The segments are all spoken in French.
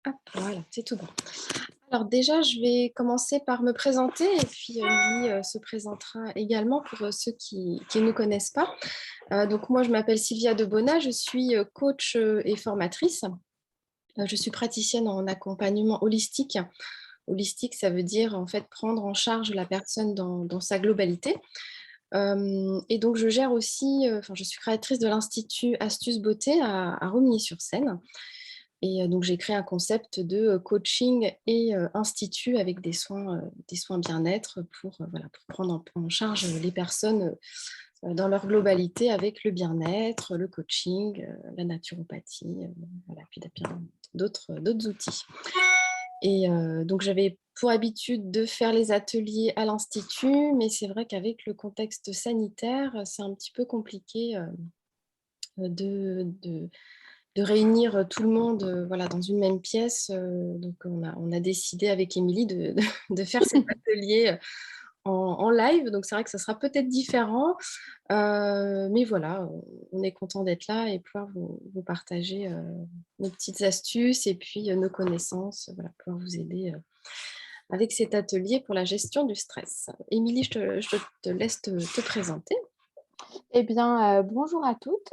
Hop, voilà, c'est tout bon. Alors déjà, je vais commencer par me présenter et puis Émilie se présentera également pour ceux qui ne nous connaissent pas. Donc moi, je m'appelle Sylvia Debona, je suis coach et formatrice. Je suis praticienne en accompagnement holistique. Holistique, ça veut dire en fait prendre en charge la personne dans sa globalité. Et donc je gère aussi, je suis créatrice de l'Institut Astuces Beauté à Romilly-sur-Seine. Et donc j'ai créé un concept de coaching et institut avec des soins bien-être pour prendre un peu en charge les personnes dans leur globalité avec le bien-être, le coaching, la naturopathie, puis d'autres outils. Et donc j'avais pour habitude de faire les ateliers à l'institut, mais c'est vrai qu'avec le contexte sanitaire, c'est un petit peu compliqué de réunir tout le monde dans une même pièce. Donc on a décidé avec Émilie de faire cet atelier en live. Donc c'est vrai que ça sera peut-être différent. Mais voilà, on est content d'être là et pouvoir vous partager nos petites astuces et puis nos connaissances, pouvoir vous aider avec cet atelier pour la gestion du stress. Émilie, je te laisse te présenter. Eh bien, bonjour à toutes.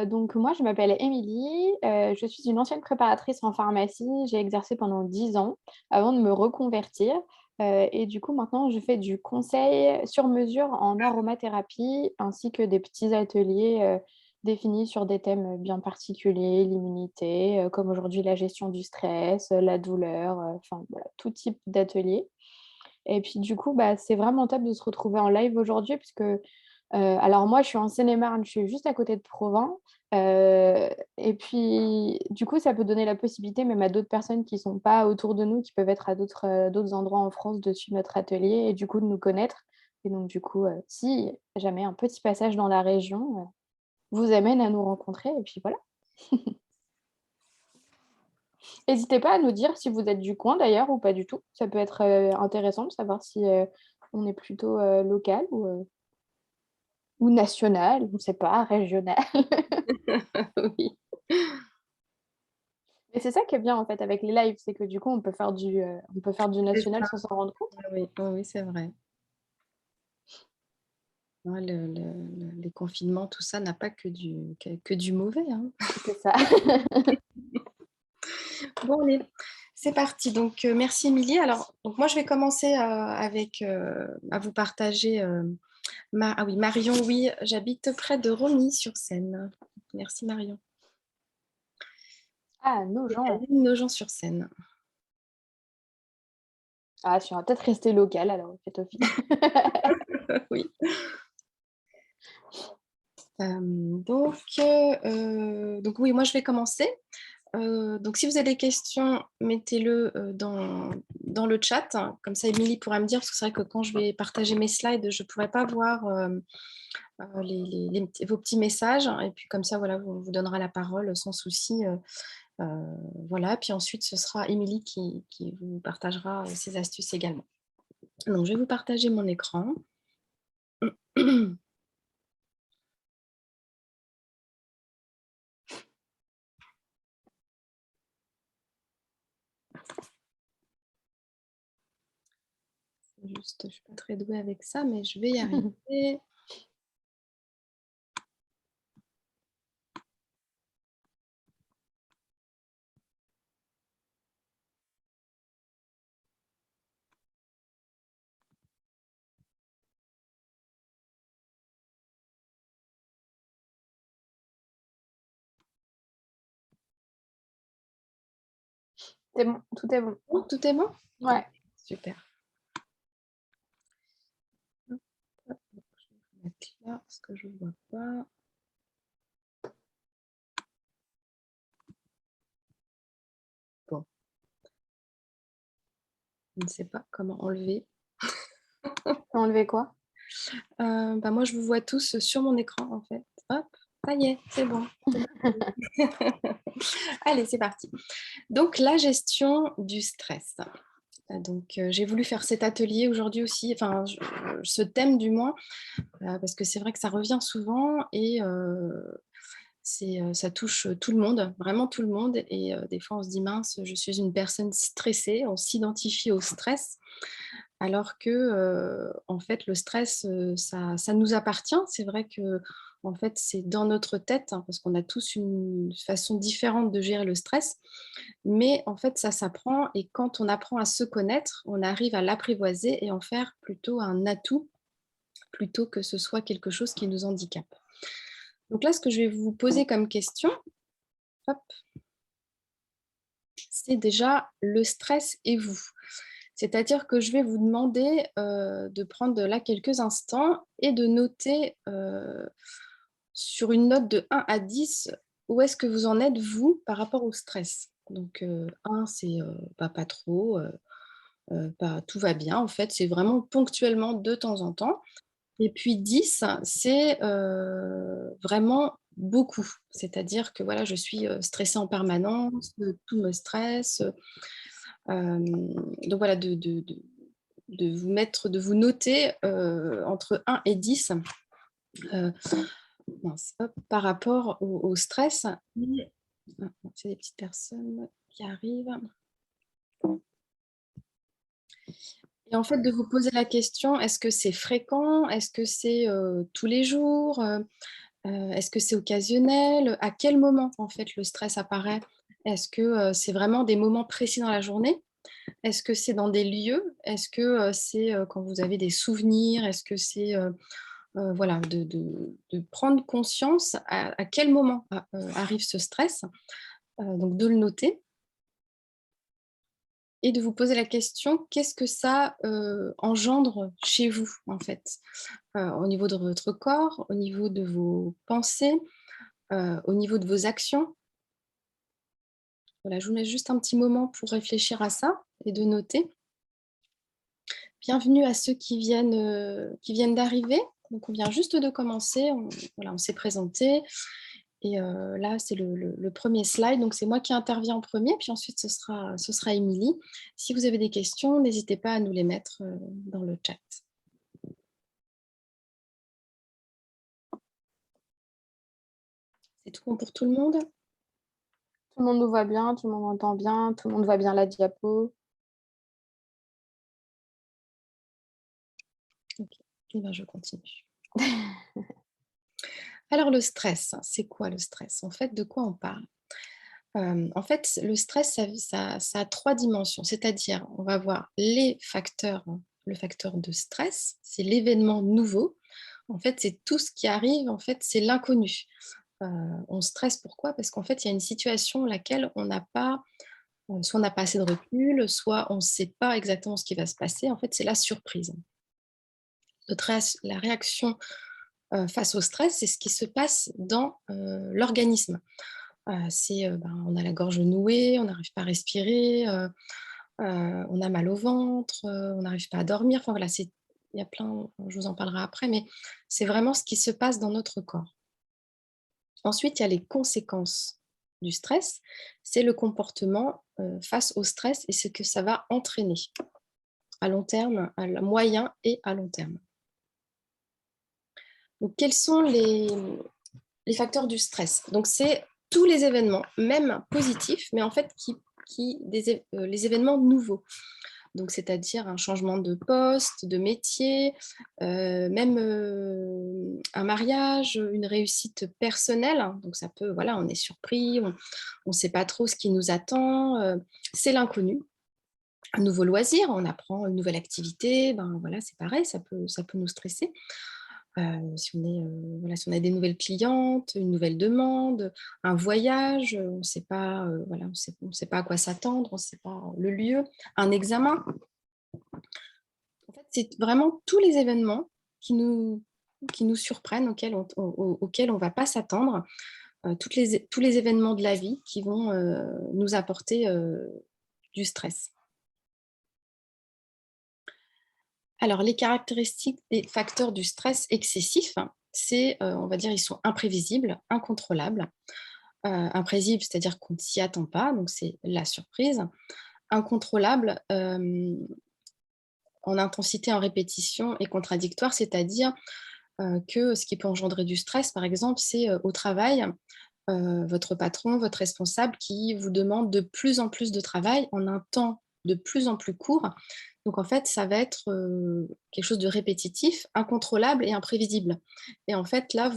Donc moi, je m'appelle Émilie, je suis une ancienne préparatrice en pharmacie. J'ai exercé pendant 10 ans avant de me reconvertir, et du coup, maintenant, je fais du conseil sur mesure en aromathérapie ainsi que des petits ateliers, définis sur des thèmes bien particuliers, l'immunité, comme aujourd'hui la gestion du stress, la douleur, enfin voilà, tout type d'atelier. Et puis du coup, bah, c'est vraiment top de se retrouver en live aujourd'hui puisque, alors moi, je suis en Seine-et-Marne, je suis juste à côté de Provins, et puis du coup, ça peut donner la possibilité même à d'autres personnes qui sont pas autour de nous, qui peuvent être à d'autres endroits en France, de suivre notre atelier et du coup de nous connaître. Et donc du coup, si jamais un petit passage dans la région, vous amène à nous rencontrer et puis voilà. N'hésitez pas à nous dire si vous êtes du coin d'ailleurs ou pas du tout. Ça peut être, intéressant de savoir si, on est plutôt, local ou national, on ne sait pas, régional. Oui. Mais c'est ça qui est bien en fait avec les lives, c'est que du coup on peut faire du C'est national ça. sans s'en rendre compte. Oui, oui, oui, c'est vrai. Ouais, les confinements, tout ça n'a pas que du mauvais, hein. C'est ça. Bon, allez, c'est parti. Donc, merci Émilie. Alors, donc moi, je vais commencer à vous partager. Ah oui, Marion, oui, j'habite près de Romilly-sur-Seine. Merci Marion. Ah, nos gens. Nogent-sur-Seine. Ah, on va peut-être rester local alors, faites office. Oui. Donc oui, moi je vais commencer. Donc si vous avez des questions, mettez-le dans le chat, hein. Comme ça, Émilie pourra me dire, parce que c'est vrai que quand je vais partager mes slides, je ne pourrai pas voir vos petits messages. Et puis comme ça, voilà, on vous donnera la parole sans souci. Voilà, puis ensuite, ce sera Émilie qui vous partagera ses astuces également. Donc, je vais vous partager mon écran. Juste, je ne suis pas très douée avec ça, mais je vais y arriver. C'est bon, tout est bon. Oh, tout est bon? Ouais. Super. Hop, hop, je vais mettre là parce que je ne vois pas. Bon, je ne sais pas comment enlever. Enlever quoi? Moi, je vous vois tous sur mon écran, en fait. Hop, ça y est, c'est bon. Allez, c'est parti. Donc, la gestion du stress. Donc, j'ai voulu faire cet atelier aujourd'hui aussi, enfin, ce thème du moins, parce que c'est vrai que ça revient souvent et ça touche tout le monde, vraiment tout le monde. Et des fois, on se dit: «Mince, je suis une personne stressée». On s'identifie au stress alors que, en fait, le stress, ça nous appartient. C'est vrai que en fait, c'est dans notre tête, hein, parce qu'on a tous une façon différente de gérer le stress. Mais en fait, ça s'apprend et quand on apprend à se connaître, on arrive à l'apprivoiser et en faire plutôt un atout, plutôt que ce soit quelque chose qui nous handicape. Donc là, ce que je vais vous poser comme question, hop, c'est déjà le stress et vous. C'est-à-dire que je vais vous demander, de prendre là quelques instants et de noter, sur une note de 1 à 10, où est-ce que vous en êtes vous par rapport au stress? Donc 1 c'est, bah, pas trop, pas tout va bien en fait, c'est vraiment ponctuellement de temps en temps. Et puis 10 c'est, vraiment beaucoup. C'est-à-dire que voilà, je suis, stressée en permanence, tout me stresse, donc voilà, de vous mettre, de vous noter, entre 1 et 10, heu, mince, hop, par rapport au stress. Et ah, c'est des petites personnes qui arrivent. Et en fait, de vous poser la question, est-ce que c'est fréquent? Est-ce que c'est, tous les jours? Est-ce que c'est occasionnel? À quel moment, en fait, le stress apparaît? Est-ce que, c'est vraiment des moments précis dans la journée? Est-ce que c'est dans des lieux? Est-ce que, c'est, quand vous avez des souvenirs? Est-ce que c'est, voilà, de prendre conscience à quel moment arrive ce stress, donc de le noter et de vous poser la question: «Qu'est-ce que ça, engendre chez vous, en fait?» Au niveau de votre corps, au niveau de vos pensées, au niveau de vos actions. Voilà, je vous laisse juste un petit moment pour réfléchir à ça et de noter. Bienvenue à ceux qui viennent d'arriver. Donc on vient juste de commencer, voilà, on s'est présenté et là c'est le 1er slide, donc c'est moi qui interviens en premier, puis ensuite ce sera Émilie. Si vous avez des questions, n'hésitez pas à nous les mettre, dans le chat. C'est tout bon pour tout le monde? Tout le monde nous voit bien, tout le monde entend bien, tout le monde voit bien la diapo. OK, et ben je continue. Alors le stress, c'est quoi le stress? En fait, de quoi on parle? En fait, le stress, ça a 3 dimensions, c'est-à-dire, on va voir les facteurs, le facteur de stress, c'est l'événement nouveau. En fait, c'est tout ce qui arrive, en fait, c'est l'inconnu. Heu, on stresse pourquoi? Parce qu'en fait, il y a une situation laquelle on n'a pas, soit on n'a pas assez de recul, soit on ne sait pas exactement ce qui va se passer. En fait, c'est la surprise. La réaction, face au stress, c'est ce qui se passe dans, l'organisme. C'est, ben, on a la gorge nouée, on n'arrive pas à respirer, on a mal au ventre, on n'arrive pas à dormir. Enfin voilà, il y a plein, je vous en parlerai après, mais c'est vraiment ce qui se passe dans notre corps. Ensuite, il y a les conséquences du stress, c'est le comportement, face au stress et ce que ça va entraîner à long terme, moyen et à long terme. Donc quels sont les facteurs du stress? Donc c'est tous les événements, même positifs, mais en fait les événements nouveaux. Donc c'est-à-dire un changement de poste, de métier, même, un mariage, une réussite personnelle. Donc ça peut, voilà, on est surpris, on sait pas trop ce qui nous attend, c'est l'inconnu. Un nouveau loisir, on apprend une nouvelle activité, ben, voilà, c'est pareil, ça peut nous stresser. Si on est, voilà, si on a des nouvelles clientes, une nouvelle demande, un voyage, on ne sait pas, voilà, on sait pas à quoi s'attendre, on ne sait pas le lieu, un examen. En fait, c'est vraiment tous les événements qui nous qui nous surprennent, auxquels on va pas s'attendre, tous les événements de la vie qui vont, nous apporter, du stress. Alors les caractéristiques des facteurs du stress excessif, c'est, on va dire, ils sont imprévisibles, incontrôlables. Imprévisibles, c'est-à-dire qu'on ne s'y attend pas, donc c'est la surprise. incontrôlable en intensité, en répétition et contradictoire, c'est-à-dire que ce qui peut engendrer du stress, par exemple, c'est au travail, votre patron, votre responsable qui vous demande de plus en plus de travail en un temps de plus en plus court. Donc en fait, ça va être quelque chose de répétitif, incontrôlable et imprévisible. Et en fait, là,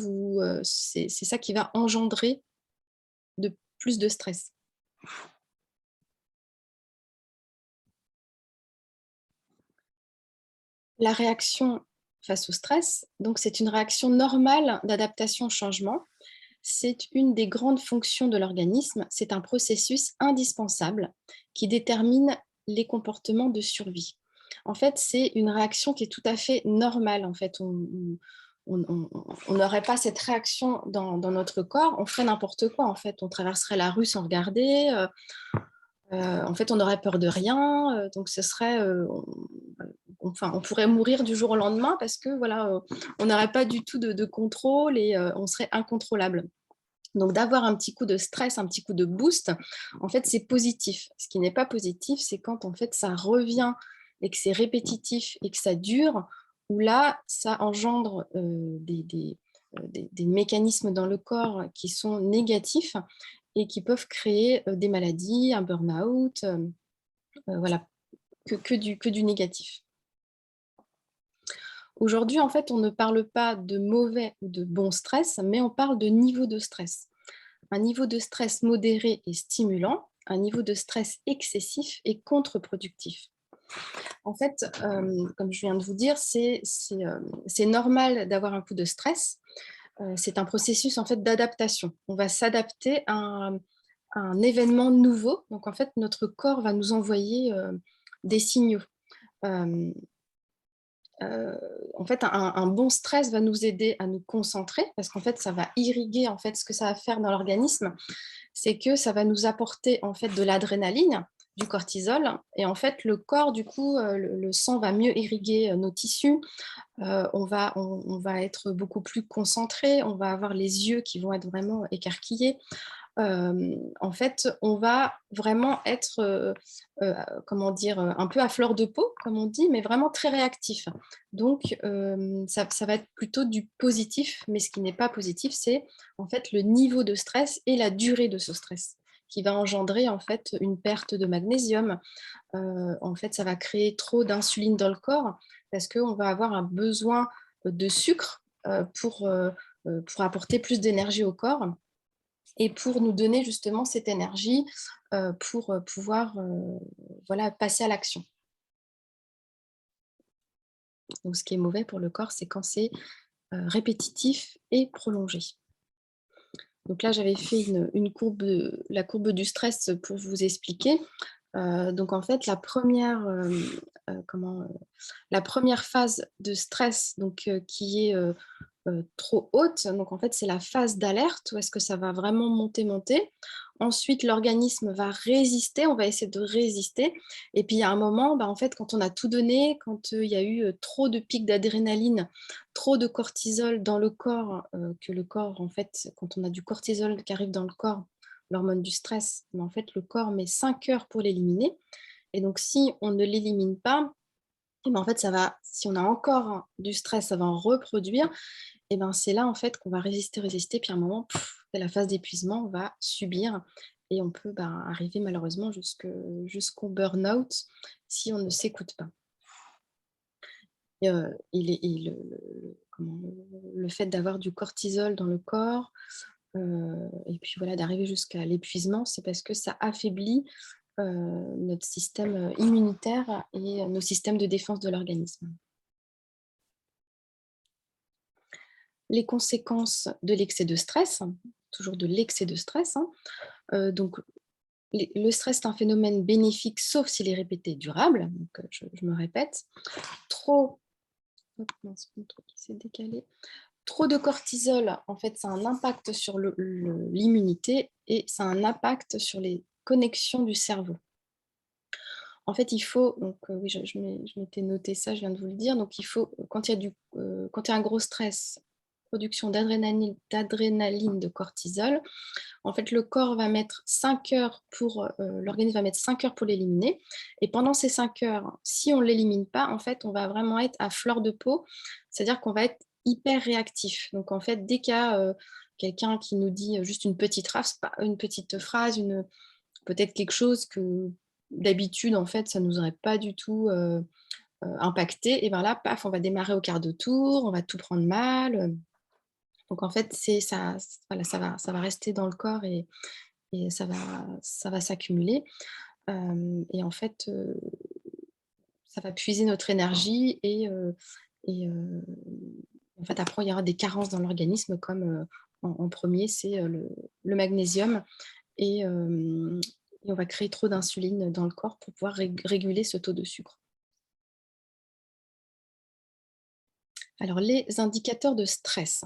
c'est ça qui va engendrer de plus de stress. La réaction face au stress, donc c'est une réaction normale d'adaptation au changement. C'est une des grandes fonctions de l'organisme. C'est un processus indispensable qui détermine les comportements de survie. En fait, c'est une réaction qui est tout à fait normale. En fait, on n'aurait pas cette réaction dans notre corps, on ferait n'importe quoi. En fait, on traverserait la rue sans regarder. En fait, on aurait peur de rien. Donc, ce serait, on pourrait mourir du jour au lendemain parce que voilà, on n'aurait pas du tout de contrôle et on serait incontrôlable. Donc, d'avoir un petit coup de stress, un petit coup de boost, en fait, c'est positif. Ce qui n'est pas positif, c'est quand en fait ça revient et que c'est répétitif et que ça dure, où là, ça engendre des mécanismes dans le corps qui sont négatifs et qui peuvent créer des maladies, un burn-out, voilà, que du négatif. Aujourd'hui, en fait, on ne parle pas de mauvais ou de bon stress, mais on parle de niveau de stress. Un niveau de stress modéré et stimulant, un niveau de stress excessif et contre-productif. En fait, comme je viens de vous dire, c'est normal d'avoir un coup de stress. C'est un processus en fait d'adaptation. On va s'adapter à un événement nouveau. Donc en fait, notre corps va nous envoyer des signaux. Euh, en fait, un bon stress va nous aider à nous concentrer parce qu'en fait, ça va irriguer en fait ce que ça va faire dans l'organisme, c'est que ça va nous apporter en fait de l'adrénaline, du cortisol, et en fait le corps du coup, le sang va mieux irriguer nos tissus, on va être beaucoup plus concentré, on va avoir les yeux qui vont être vraiment écarquillés. En fait, on va vraiment être, comment dire, un peu à fleur de peau, comme on dit, mais vraiment très réactif. Donc, ça va être plutôt du positif, mais ce qui n'est pas positif, c'est en fait le niveau de stress et la durée de ce stress qui va engendrer en fait une perte de magnésium. En fait, ça va créer trop d'insuline dans le corps parce qu'on va avoir un besoin de sucre pour apporter plus d'énergie au corps et pour nous donner justement cette énergie pour pouvoir voilà, passer à l'action. Donc, ce qui est mauvais pour le corps, c'est quand c'est répétitif et prolongé. Donc là, j'avais fait la courbe du stress pour vous expliquer. Donc en fait, la première phase de stress donc, qui est trop haute. Donc en fait, c'est la phase d'alerte où est-ce que ça va vraiment monter. Ensuite, l'organisme va résister, on va essayer de résister. Et puis il y a un moment, en fait, quand on a tout donné, quand il y a eu trop de pics d'adrénaline, trop de cortisol dans le corps, que le corps, en fait, quand on a du cortisol qui arrive dans le corps, l'hormone du stress, en fait, le corps met 5 heures pour l'éliminer. Et donc, si on ne l'élimine pas, et en fait, si on a encore du stress, ça va en reproduire. Et c'est là en fait qu'on va résister, puis à un moment, c'est la phase d'épuisement, on va subir et on peut arriver malheureusement jusqu'au burn-out si on ne s'écoute pas. Le fait d'avoir du cortisol dans le corps, et puis voilà, d'arriver jusqu'à l'épuisement, c'est parce que ça affaiblit notre système immunitaire et nos systèmes de défense de l'organisme. Les conséquences de l'excès de stress, toujours de l'excès de stress, donc le stress est un phénomène bénéfique sauf s'il est répété durable, donc je me répète. Trop Trop de cortisol, en fait, ça a un impact sur l'immunité et ça a un impact sur les connexions du cerveau. En fait, il faut, donc oui, je m'étais noté ça, je viens de vous le dire, donc il faut, quand il y a un gros stress, production d'adrénaline, de cortisol. En fait, le corps va mettre 5 heures pour, l'organisme va mettre 5 heures pour l'éliminer et pendant ces 5 heures, si on ne l'élimine pas, en fait, on va vraiment être à fleur de peau, c'est-à-dire qu'on va être hyper réactif. Donc en fait, dès qu'il y a, quelqu'un qui nous dit, juste une petite phrase, peut-être quelque chose que d'habitude, en fait, ça ne nous aurait pas du tout, impacté et ben là, paf, on va démarrer au quart de tour, on va tout prendre mal, donc en fait, c'est ça voilà, ça va rester dans le corps et ça va s'accumuler, et en fait, ça va puiser notre énergie et en fait, après, il y aura des carences dans l'organisme comme, en 1er, c'est, le magnésium et et on va créer trop d'insuline dans le corps pour pouvoir réguler ce taux de sucre. Alors les indicateurs de stress.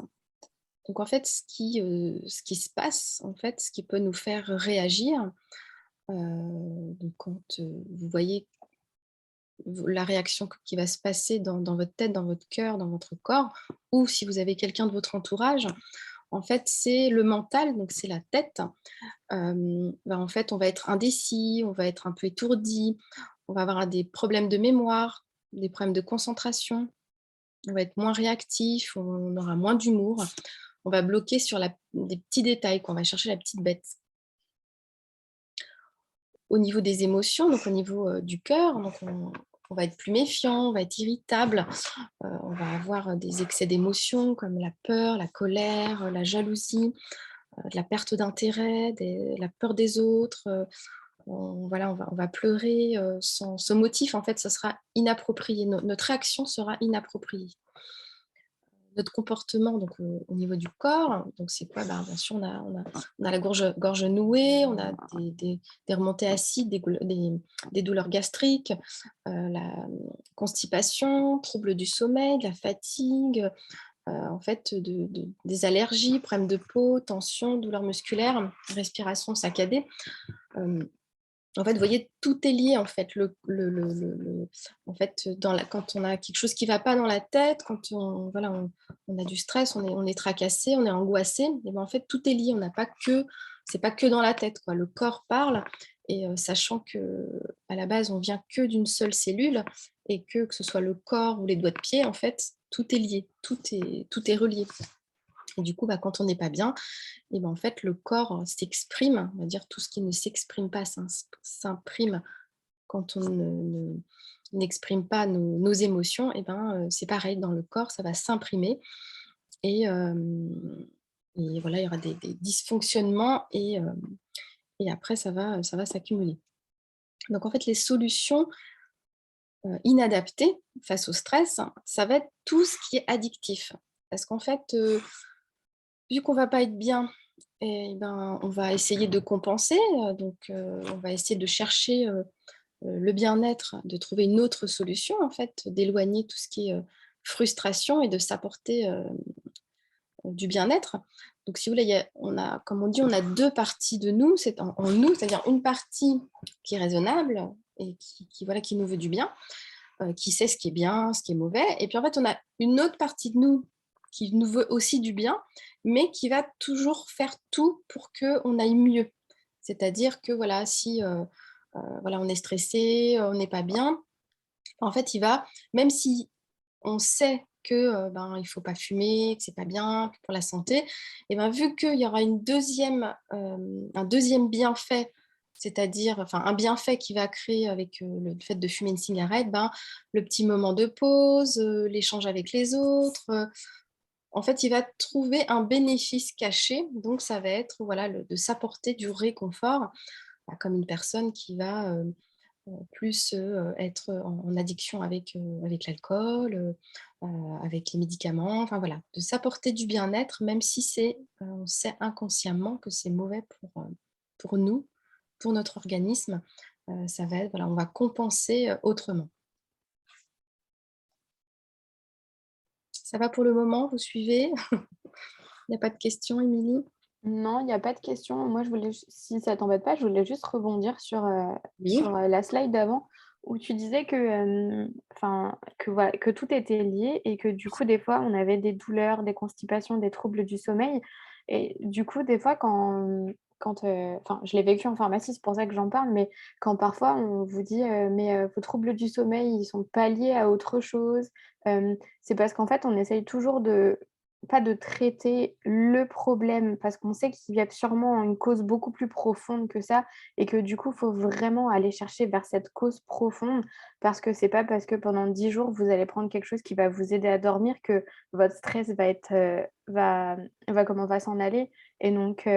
Donc en fait, ce qui se passe, en fait, ce qui peut nous faire réagir, donc quand, vous voyez la réaction qui va se passer dans votre tête, dans votre cœur, dans votre corps, ou si vous avez quelqu'un de votre entourage, en fait, c'est le mental, donc c'est la tête. En fait, on va être indécis, on va être un peu étourdi, on va avoir des problèmes de mémoire, des problèmes de concentration, on va être moins réactif, on aura moins d'humour, on va bloquer sur des petits détails, quoi, on va chercher la petite bête. Au niveau des émotions, donc au niveau, du cœur, donc on va être plus méfiant, on va être irritable, on va avoir des excès d'émotions comme la peur, la colère, la jalousie, de la perte d'intérêt, la peur des autres, on va pleurer, sans ce motif, en fait, ce sera inapproprié. Notre réaction sera inappropriée. Notre comportement, donc au niveau du corps, donc c'est quoi? Bien sûr, on a la gorge nouée, on a des remontées acides, des douleurs gastriques, la constipation, troubles du sommeil, de la fatigue, en fait, des allergies, problèmes de peau, tension, douleurs musculaires, respiration saccadée. Hem En fait, vous voyez, tout est lié en fait. En fait, quand on a quelque chose qui ne va pas dans la tête, quand voilà, on a du stress, on est tracassé, on est angoissé, et ben, en fait, tout est lié. On n'a pas que c'est pas que dans la tête, quoi. Le corps parle et sachant qu'à la base, on vient que d'une seule cellule et que ce soit le corps ou les doigts de pied, en fait, tout est lié, tout est relié. Et du coup, quand on n'est pas bien, et ben, en fait, le corps s'exprime, on va dire tout ce qui ne s'exprime pas s'imprime quand on n'exprime pas nos émotions, et ben, c'est pareil dans le corps, ça va s'imprimer et voilà, il y aura des dysfonctionnements et après ça va s'accumuler. Donc en fait, les solutions, inadaptées face au stress, ça va être tout ce qui est addictif. Parce qu'en fait, vu qu'on va pas être bien et ben, on va essayer de compenser, on va essayer de chercher, le bien-être, de trouver une autre solution en fait, d'éloigner tout ce qui est, frustration et de s'apporter, du bien-être. Donc si vous voulez, on a comme on dit, on a 2 parties de nous, c'est en nous, c'est-à-dire une partie qui est raisonnable et voilà, qui nous veut du bien, qui sait ce qui est bien, ce qui est mauvais. Et puis en fait, on a une autre partie de nous qui nous veut aussi du bien, mais qui va toujours faire tout pour qu'on aille mieux. C'est-à-dire que voilà, si voilà, on est stressé, on n'est pas bien, en fait, même si on sait que il faut pas fumer, que c'est pas bien pour la santé, et ben, vu qu'il y aura un deuxième bienfait, c'est-à-dire enfin un bienfait qui va créer avec le fait de fumer une cigarette, le petit moment de pause, l'échange avec les autres, en fait, il va trouver un bénéfice caché, donc ça va être voilà, de s'apporter du réconfort, comme une personne qui va plus, être en addiction avec l'alcool, avec les médicaments, enfin voilà, de s'apporter du bien-être, même si on sait inconsciemment que c'est mauvais pour nous, pour notre organisme, ça va être voilà, on va compenser, autrement. Ça va pour le moment? Vous suivez? Il y a pas de questions, Émilie? Non, il n'y a pas de question. Moi, je voulais ju si ça t'embête pas, je voulais juste rebondir sur, Oui. la slide d'avant où tu disais que, enfin, que voilà, que tout était lié et que du coup, des fois, on avait des douleurs, des constipations, des troubles du sommeil et du coup, des fois, enfin, je l'ai vécu en pharmacie, c'est pour ça que j'en parle, mais quand parfois on vous dit: «Mais, vos troubles du sommeil, ils sont pas liés à autre chose», c'est parce qu'en fait, on essaye toujours de pas de traiter le problème, parce qu'on sait qu'il y a sûrement une cause beaucoup plus profonde que ça et que du coup, il faut vraiment aller chercher vers cette cause profonde parce que c'est pas parce que pendant 10 jours, vous allez prendre quelque chose qui va vous aider à dormir que votre stress va être, va s'en aller et donc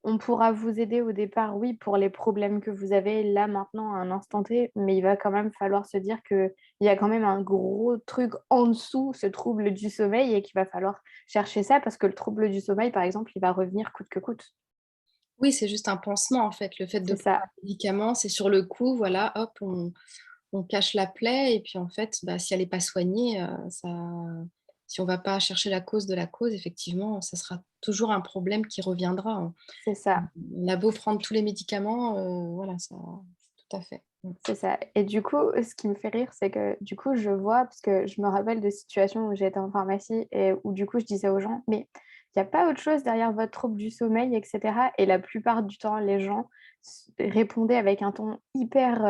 on pourra vous aider au départ, oui, pour les problèmes que vous avez là, maintenant, à un instant T, mais il va quand même falloir se dire qu'il y a quand même un gros truc en dessous, ce trouble du sommeil et qu'il va falloir chercher ça parce que le trouble du sommeil, par exemple, il va revenir coûte que coûte. Oui, c'est juste un pansement, en fait. Le fait de C'est prendre ça. un médicament, c'est sur le coup, voilà, hop, on cache la plaie et puis, en fait, bah, si elle est pas soignée, ça si on va pas chercher la cause de la cause, effectivement, ça sera toujours un problème qui reviendra, hein. C'est ça, On a beau prendre tous les médicaments, voilà, ça tout à fait. Mmh. c'est ça et du coup, ce qui me fait rire, c'est que, du coup, je vois parce que je me rappelle de situations où j'étais en pharmacie et où, du coup, je disais aux gens: «Mais il y a pas autre chose derrière votre trouble du sommeil?» et cetera et la plupart du temps, les gens répondaient avec un ton hyper,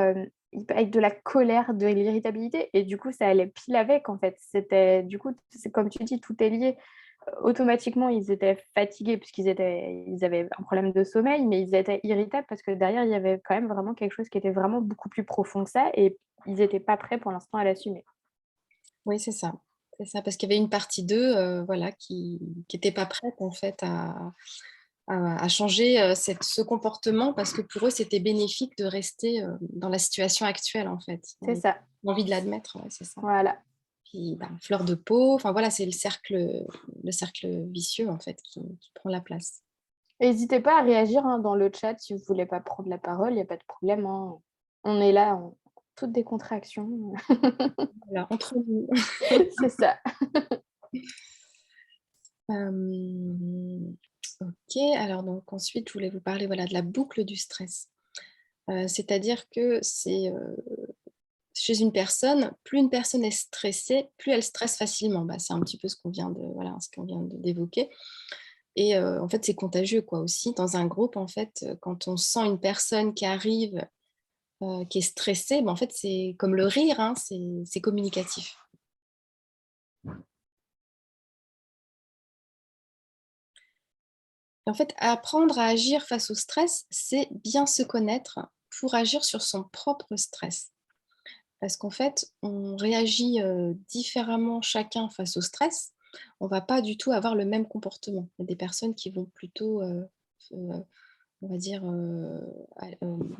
avec de la colère, de l'irritabilité et du coup, ça allait pile avec, en fait. C'était du coup, c'est comme tu dis, tout est lié. Automatiquement, ils étaient fatigués ils avaient un problème de sommeil, mais ils étaient irritables parce que derrière, il y avait quand même vraiment quelque chose qui était vraiment beaucoup plus profond que ça et ils étaient pas prêts pour l'instant à l'assumer. Oui, c'est ça. C'est ça, parce qu'il y avait une partie d'eux, voilà, qui était pas prête, en fait, à changer, ce comportement parce que pour eux, c'était bénéfique de rester, dans la situation actuelle, en fait. C'est Ils ça, ont envie de l'admettre, ouais, c'est ça. voilà. Puis, bah, fleur de peau, enfin voilà, c'est le cercle vicieux, en fait, qui prend la place. N'hésitez pas à réagir, hein, dans le chat si vous voulez pas prendre la parole, il y a pas de problème, hein. On est là en toute décontraction. Voilà, entre nous. C'est ça. OK, alors donc ensuite, je voulais vous parler, voilà, de la boucle du stress. C'est-à-dire que c'est, chez une personne, plus une personne est stressée, plus elle stresse facilement. Bah, c'est un petit peu ce qu'on vient de voilà, ce qu'on vient d'évoquer et en fait, c'est contagieux, quoi, aussi. Dans un groupe, en fait, quand on sent une personne qui arrive, qui est stressée, bah, en fait, c'est comme le rire, hein, c'est communicatif. En fait, apprendre à agir face au stress, c'est bien se connaître pour agir sur son propre stress. Parce qu'en fait, on réagit, différemment chacun face au stress. On va pas du tout avoir le même comportement. Il y a des personnes qui vont plutôt, on va dire,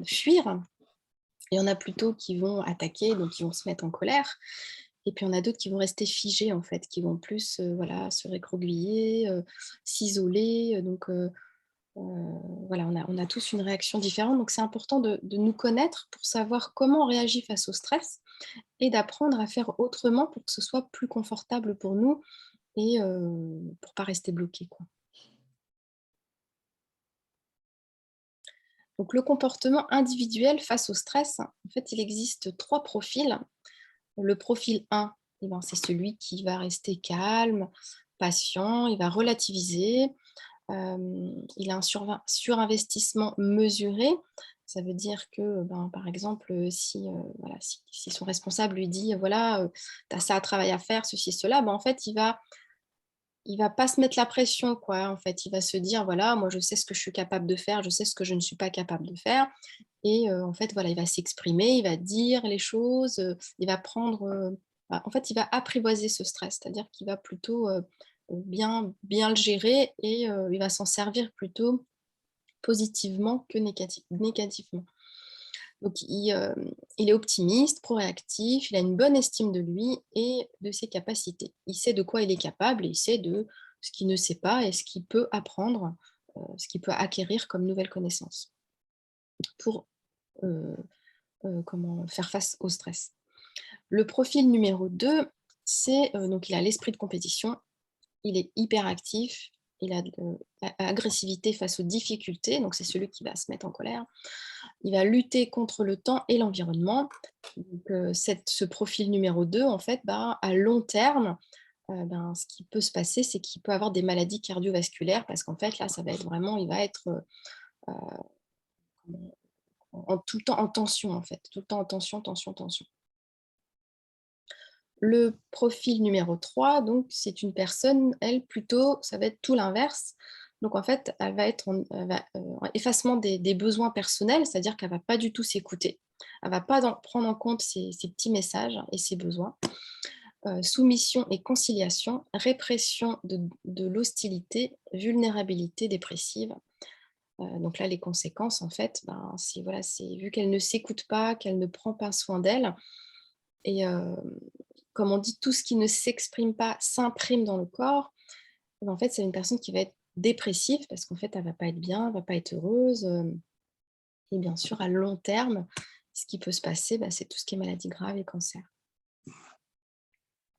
fuir. Il y en a plutôt qui vont attaquer, donc qui vont se mettre en colère. Et puis il y en a d'autres qui vont rester figés en fait, qui vont plus, voilà, se recroqueviller, s'isoler, voilà, on a tous une réaction différente, donc c'est important de nous connaître pour savoir comment on réagit face au stress et d'apprendre à faire autrement pour que ce soit plus confortable pour nous et pour pas rester bloqué, quoi. Donc le comportement individuel face au stress, en fait, il existe 3 profils. Le profil 1, eh ben, c'est celui qui va rester calme, patient, il va relativiser. Il a un surinvestissement mesuré. Ça veut dire que, ben, par exemple, si, voilà, si son responsable lui dit: «Voilà, tu as ça à travailler à faire, ceci, cela», ben, en fait, il va pas se mettre la pression, quoi, en fait. Il va se dire: «Voilà, moi, je sais ce que je suis capable de faire, je sais ce que je ne suis pas capable de faire» et en fait, voilà, il va s'exprimer, il va dire les choses, il va prendre, bah, en fait, il va apprivoiser ce stress. C'est-à-dire qu'il va plutôt, bien le gérer et il va s'en servir plutôt positivement que négativement. Donc il est optimiste, proactif, il a une bonne estime de lui et de ses capacités. Il sait de quoi il est capable et il sait de ce qu'il ne sait pas et ce qu'il peut apprendre, ce qu'il peut acquérir comme nouvelles connaissances pour, heu comment faire face au stress. Le profil numéro 2, c'est, donc il a l'esprit de compétition, il est hyperactif, il a de l'agressivité face aux difficultés, donc c'est celui qui va se mettre en colère. il va lutter contre le temps et l'environnement. Donc, ce profil numéro 2, en fait, à long terme, ce qui peut se passer, c'est qu'il peut avoir des maladies cardiovasculaires parce qu'en fait, là, ça va être vraiment, il va être tout le temps en tension, en fait, tout le temps en tension, tension, tension. Le profil numéro 3, donc, c'est une personne, elle, plutôt, ça va être tout l'inverse. Donc, en fait, elle va être en effacement des besoins personnels, c'est-à-dire qu'elle ne va pas du tout s'écouter. Elle ne va pas prendre en compte ses petits messages et ses besoins. Soumission et conciliation, répression de l'hostilité, vulnérabilité dépressive. Donc là, les conséquences, en fait, c'est vu qu'elle ne s'écoute pas, qu'elle ne prend pas soin d'elle, et comme on dit, tout ce qui ne s'exprime pas s'imprime dans le corps. En fait, c'est une personne qui va être dépressive parce qu'en fait, elle ne va pas être bien, elle ne va pas être heureuse. Et bien sûr, à long terme, ce qui peut se passer, c'est tout ce qui est maladie grave et cancer.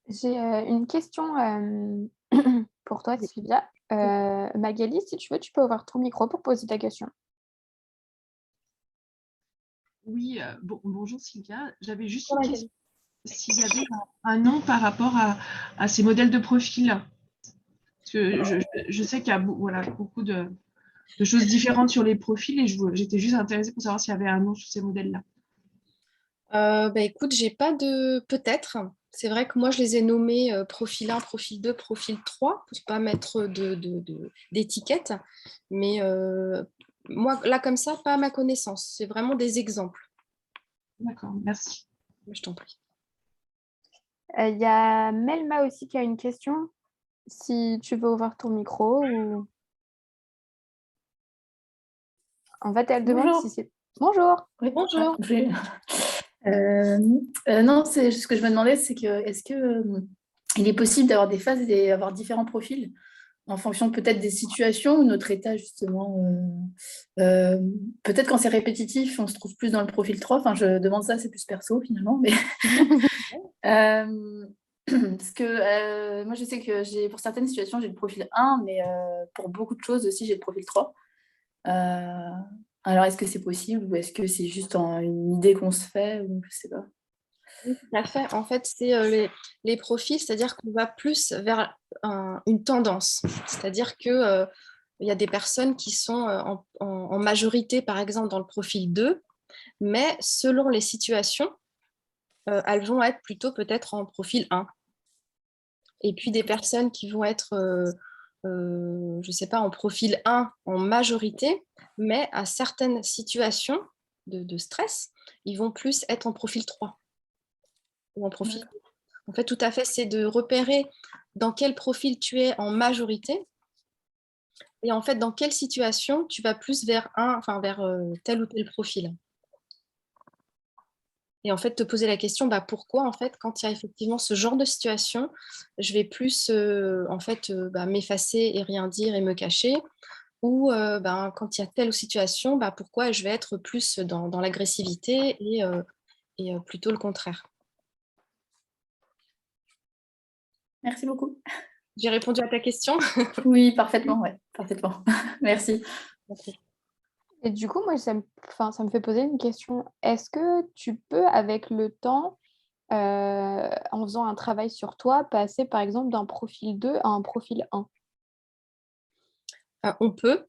J'ai, une question, pour toi, Sylvia. Magali, si tu veux, tu peux ouvrir ton micro pour poser ta question. Oui, bonjour Sylvia. J'avais juste Bonjour, une question. S'il y avait un nom par rapport à ces modèles de profil. Parce que je sais qu'il y a beaucoup de choses différentes sur les profils et j'étais juste intéressée pour savoir s'il y avait un nom sur ces modèles-là. Écoute, j'ai pas de peut-être. C'est vrai que moi, je les ai nommés profil 1, profil 2, profil 3, pour ne pas mettre d'étiquette. Mais moi, là, comme ça, pas à ma connaissance. C'est vraiment des exemples. D'accord, merci. Je t'en prie. Il y a Melma aussi qui a une question. Si tu veux ouvrir ton micro ou en fait, elle demande Bonjour. si c'est bonjour! Oui, Bonjour. non, c'est ce que je me demandais, c'est que est-ce que il est possible d'avoir des phases et d'avoir différents profils en fonction peut-être des situations ou notre état justement. Peut-être quand c'est répétitif, on se trouve plus dans le profil 3. Enfin, je demande ça, c'est plus perso finalement, mais parce que moi je sais que pour certaines situations j'ai le profil 1, mais pour beaucoup de choses aussi j'ai le profil 3. Alors, est-ce que c'est possible ou est-ce que c'est juste une idée qu'on se fait ou je sais pas. Oui, tout à fait. En fait, c'est les profils, c'est-à-dire qu'on va plus vers une tendance. C'est-à-dire que il y a des personnes qui sont en majorité, par exemple, dans le profil 2, mais selon les situations, elles vont être plutôt peut-être en profil 1. Et puis des personnes qui vont être, je ne sais pas, en profil 1 en majorité, mais à certaines situations de stress, ils vont plus être en profil 3 ou en profil. En fait, tout à fait, c'est de repérer dans quel profil tu es en majorité et en fait, dans quelle situation tu vas plus vers vers tel ou tel profil. Et en fait, te poser la question, pourquoi, en fait, quand il y a effectivement ce genre de situation, je vais plus, m'effacer et rien dire et me cacher, ou quand il y a telle situation, pourquoi je vais être plus dans l'agressivité et plutôt le contraire. Merci beaucoup. J'ai répondu à ta question? Oui, parfaitement, ouais, parfaitement. Merci. Et du coup, moi, ça me fait poser une question. Est-ce que tu peux, avec le temps, en faisant un travail sur toi, passer, par exemple, d'un profil 2 à un profil 1? On peut.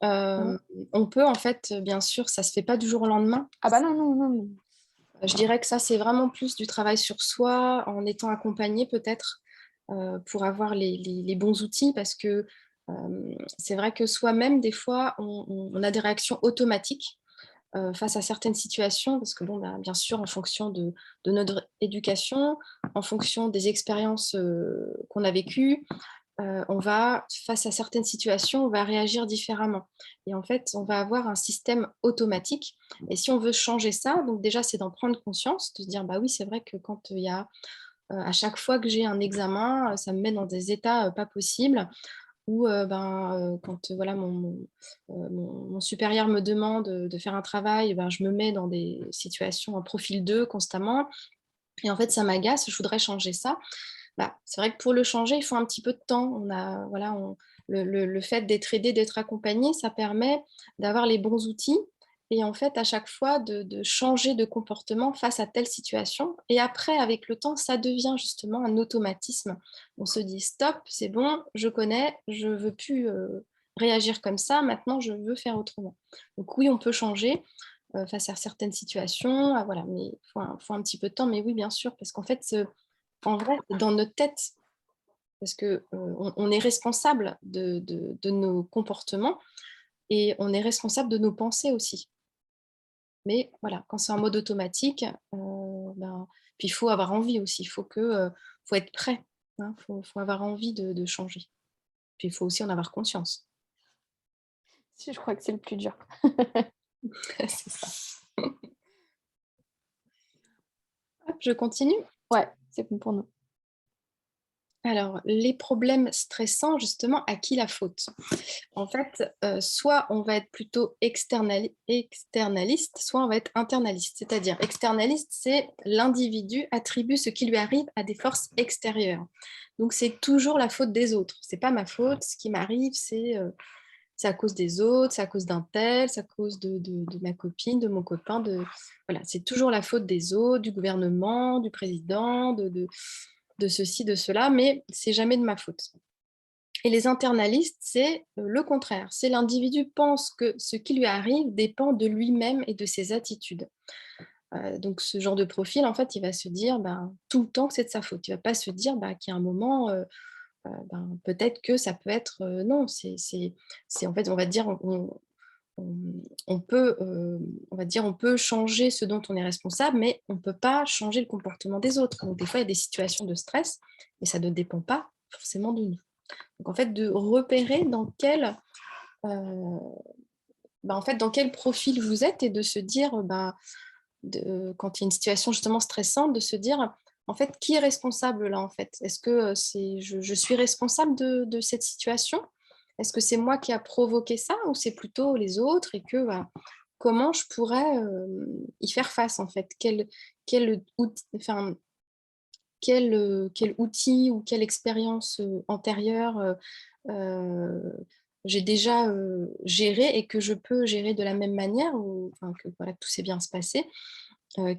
Mmh. On peut, en fait, bien sûr, ça ne se fait pas du jour au lendemain. Ah bah non, non, non, non. Je dirais que ça, c'est vraiment plus du travail sur soi, en étant accompagné peut-être, pour avoir les bons outils, parce que c'est vrai que soi-même, des fois, on a des réactions automatiques face à certaines situations, parce que bien sûr, en fonction de notre éducation, en fonction des expériences qu'on a vécues, on va, face à certaines situations, on va réagir différemment. Et en fait, on va avoir un système automatique. Et si on veut changer ça, donc déjà, c'est d'en prendre conscience, de se dire, oui, c'est vrai que quand il y a, à chaque fois que j'ai un examen, ça me met dans des états pas possibles, ou quand voilà, mon supérieur me demande de faire un travail, je me mets dans des situations en profil 2 constamment. Et en fait, ça m'agace, je voudrais changer ça. C'est vrai que pour le changer, il faut un petit peu de temps. Le fait d'être aidé, d'être accompagné, ça permet d'avoir les bons outils et en fait, à chaque fois, de changer de comportement face à telle situation. Et après, avec le temps, ça devient justement un automatisme. On se dit, stop, c'est bon, je connais, je ne veux plus réagir comme ça, maintenant, je veux faire autrement. Donc oui, on peut changer face à certaines situations, voilà, mais il faut un petit peu de temps. Mais oui, bien sûr, parce qu'en fait, en vrai, c'est dans notre tête, parce qu'on est responsable de nos comportements et on est responsable de nos pensées aussi. Mais voilà, quand c'est en mode automatique, puis il faut avoir envie aussi, faut être prêt, hein, faut avoir envie de changer. Puis il faut aussi en avoir conscience. Si, je crois que c'est le plus dur. C'est ça. Hop, je continue. Ouais, c'est bon pour nous. Alors, les problèmes stressants, justement, à qui la faute? En fait, soit on va être plutôt externaliste, soit on va être internaliste. C'est-à-dire, externaliste, c'est l'individu attribue ce qui lui arrive à des forces extérieures. Donc, c'est toujours la faute des autres. C'est pas ma faute, ce qui m'arrive, c'est à cause des autres, c'est à cause d'un tel, c'est à cause de ma copine, de mon copain. Voilà, c'est toujours la faute des autres, du gouvernement, du président, de ceci, de cela, mais c'est jamais de ma faute. Et les internalistes, c'est le contraire. C'est l'individu pense que ce qui lui arrive dépend de lui-même et de ses attitudes. Donc ce genre de profil, en fait, il va se dire tout le temps que c'est de sa faute. Il ne va pas se dire qu'il y a un moment, peut-être que ça peut être... non, c'est en fait, on va dire, on peut, on va dire, on peut changer ce dont on est responsable, mais on ne peut pas changer le comportement des autres. Donc des fois, il y a des situations de stress, et ça ne dépend pas forcément de nous. Donc en fait, de repérer dans en fait, dans quel profil vous êtes et de se dire, quand il y a une situation justement stressante, de se dire, en fait, qui est responsable là en fait? Est-ce que je suis responsable de cette situation? Est-ce que c'est moi qui a provoqué ça ou c'est plutôt les autres et que comment je pourrais y faire face en fait? Quel outil, enfin, quel outil ou quelle expérience antérieure j'ai déjà géré et que je peux gérer de la même manière ou que voilà, tout s'est bien se passer.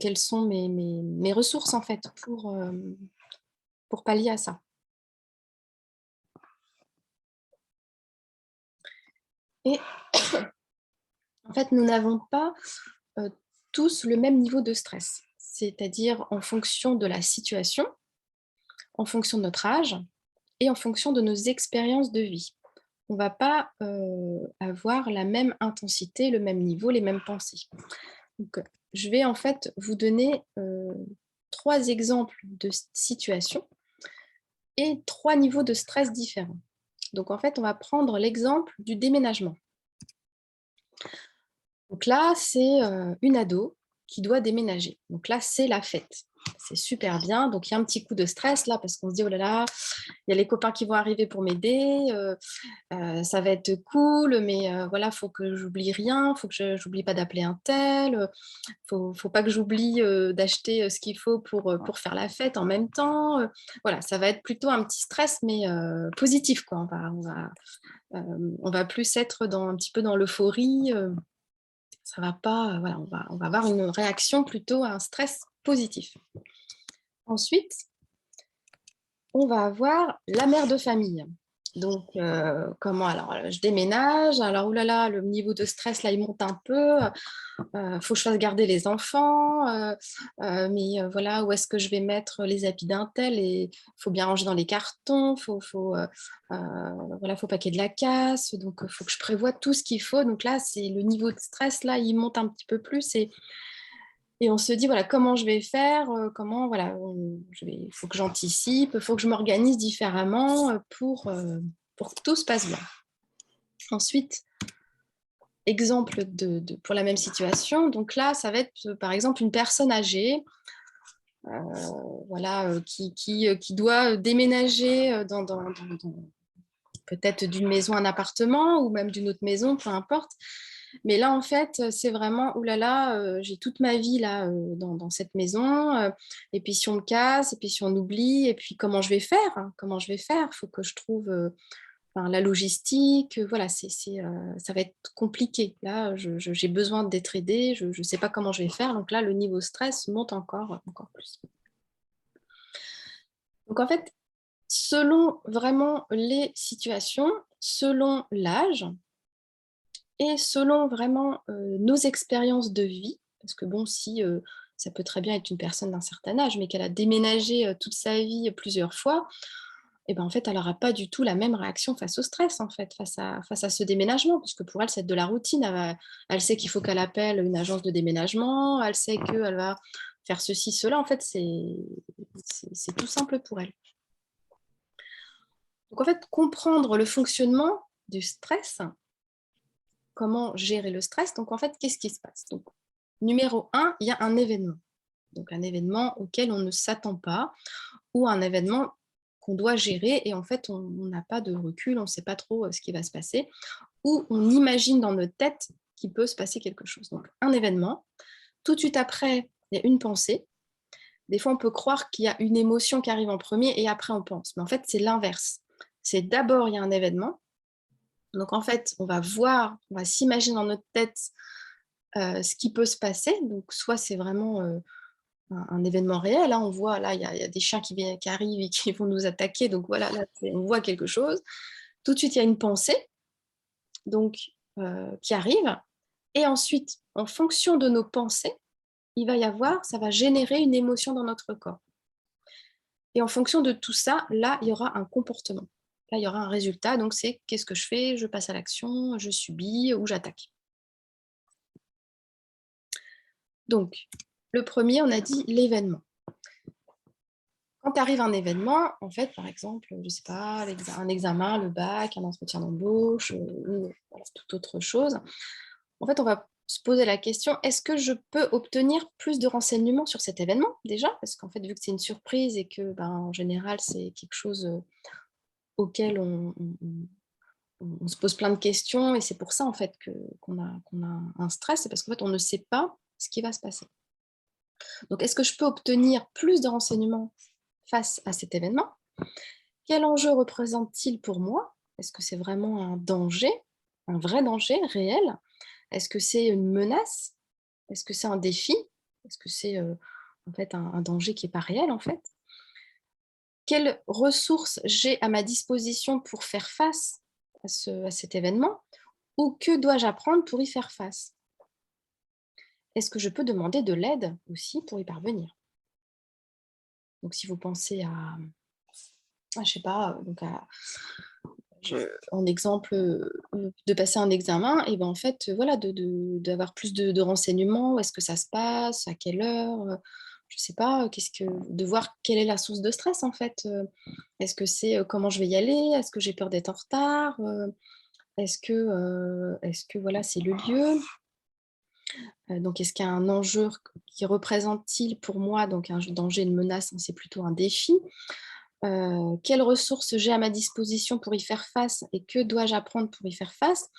Quelles sont mes ressources en fait pour pallier à ça. Et en fait, nous n'avons pas tous le même niveau de stress, c'est-à-dire en fonction de la situation, en fonction de notre âge et en fonction de nos expériences de vie. On ne va pas avoir la même intensité, le même niveau, les mêmes pensées. Donc, je vais en fait vous donner 3 exemples de situations et 3 niveaux de stress différents. Donc, en fait, on va prendre l'exemple du déménagement. Donc là, c'est une ado qui doit déménager. Donc là, c'est la fête. C'est super bien. Donc, il y a un petit coup de stress là parce qu'on se dit, oh là là, il y a les copains qui vont arriver pour m'aider. Ça va être cool, mais voilà, faut que j'oublie rien, faut que j'oublie pas d'appeler un tel, faut pas que j'oublie d'acheter ce qu'il faut pour faire la fête en même temps. Voilà, ça va être plutôt un petit stress, mais positif, quoi. On va plus être un petit peu dans l'euphorie. Ça va pas, voilà, on va avoir une réaction plutôt à un stress positif. Ensuite, on va avoir la mère de famille. Donc, comment alors je déménage, alors oulala, le niveau de stress là il monte un peu, faut que je fasse garder les enfants, mais voilà, où est-ce que je vais mettre les habits d'un tel et faut bien ranger dans les cartons, voilà, faut pas qu'il y ait de la casse, donc faut que je prévoie tout ce qu'il faut. Donc là, c'est le niveau de stress là, il monte un petit peu plus et on se dit, voilà, comment je vais faire, comment, voilà, il faut que j'anticipe, il faut que je m'organise différemment pour que tout se passe bien. Ensuite, exemple pour la même situation, donc là, ça va être, par exemple, une personne âgée voilà, qui doit déménager peut-être d'une maison à un appartement ou même d'une autre maison, peu importe. Mais là, en fait, c'est vraiment, oulala, j'ai toute ma vie là dans cette maison. Et puis si on me casse, et puis si on oublie, et puis comment je vais faire? Comment je vais faire? Il faut que je trouve la logistique, voilà, ça va être compliqué. Là, j'ai besoin d'être aidée, je ne sais pas comment je vais faire. Donc là, le niveau stress monte encore plus. Donc en fait, selon vraiment les situations, selon l'âge et selon vraiment nos expériences de vie, parce que bon, si ça peut très bien être une personne d'un certain âge, mais qu'elle a déménagé toute sa vie plusieurs fois, et ben en fait, elle n'aura pas du tout la même réaction face au stress, en fait, face à ce déménagement, parce que pour elle, c'est de la routine. Elle sait qu'il faut qu'elle appelle une agence de déménagement, elle sait qu'elle va faire ceci, cela. En fait, c'est tout simple pour elle. Donc en fait, comprendre le fonctionnement du stress, comment gérer le stress. Donc en fait, qu'est-ce qui se passe? Donc, numéro 1, il y a un événement. Donc un événement auquel on ne s'attend pas, ou un événement qu'on doit gérer et en fait, on n'a pas de recul, on ne sait pas trop ce qui va se passer, ou on imagine dans notre tête qu'il peut se passer quelque chose. Donc un événement, tout de suite après, il y a une pensée. Des fois, on peut croire qu'il y a une émotion qui arrive en premier et après, on pense. Mais en fait, c'est l'inverse. C'est d'abord, il y a un événement. Donc en fait, on va s'imaginer dans notre tête ce qui peut se passer. Donc soit c'est vraiment un événement réel, hein. On voit là, il y a des chiens qui arrivent et qui vont nous attaquer. Donc voilà, là, on voit quelque chose. Tout de suite, il y a une pensée donc, qui arrive. Et ensuite, en fonction de nos pensées, ça va générer une émotion dans notre corps. Et en fonction de tout ça, là, il y aura un comportement. Là, il y aura un résultat. Donc, c'est qu'est-ce que je fais? Je passe à l'action, je subis ou j'attaque. Donc, le premier, on a dit l'événement. Quand arrive un événement, en fait, par exemple, je ne sais pas, un examen, le bac, un entretien d'embauche, ou toute autre chose, en fait, on va se poser la question, est-ce que je peux obtenir plus de renseignements sur cet événement, déjà? Parce qu'en fait, vu que c'est une surprise et que, en général, c'est quelque chose auquel on se pose plein de questions, et c'est pour ça, en fait, qu'on a un stress, c'est parce qu'en fait, on ne sait pas ce qui va se passer. Donc, est-ce que je peux obtenir plus de renseignements face à cet événement? Quel enjeu représente-t-il pour moi? Est-ce que c'est vraiment un danger, un vrai danger réel? Est-ce que c'est une menace? Est-ce que c'est un défi? Est-ce que c'est en fait un danger qui n'est pas réel en fait? Quelles ressources j'ai à ma disposition pour faire face à cet événement? Ou que dois-je apprendre pour y faire face? Est-ce que je peux demander de l'aide aussi pour y parvenir? Donc si vous pensez je sais pas, donc en exemple de passer un examen, et ben en fait, voilà, d'avoir plus de renseignements. Où est-ce que ça se passe? À quelle heure? Je sais pas, de voir quelle est la source de stress en fait. Est-ce que c'est comment je vais y aller? Est-ce que j'ai peur d'être en retard? Est-ce que voilà, c'est le lieu? Donc est-ce qu'il y a un enjeu qui représente-t-il pour moi, donc un danger, une menace, c'est plutôt un défi? Quelles ressources j'ai à ma disposition pour y faire face et que dois-je apprendre pour y faire face?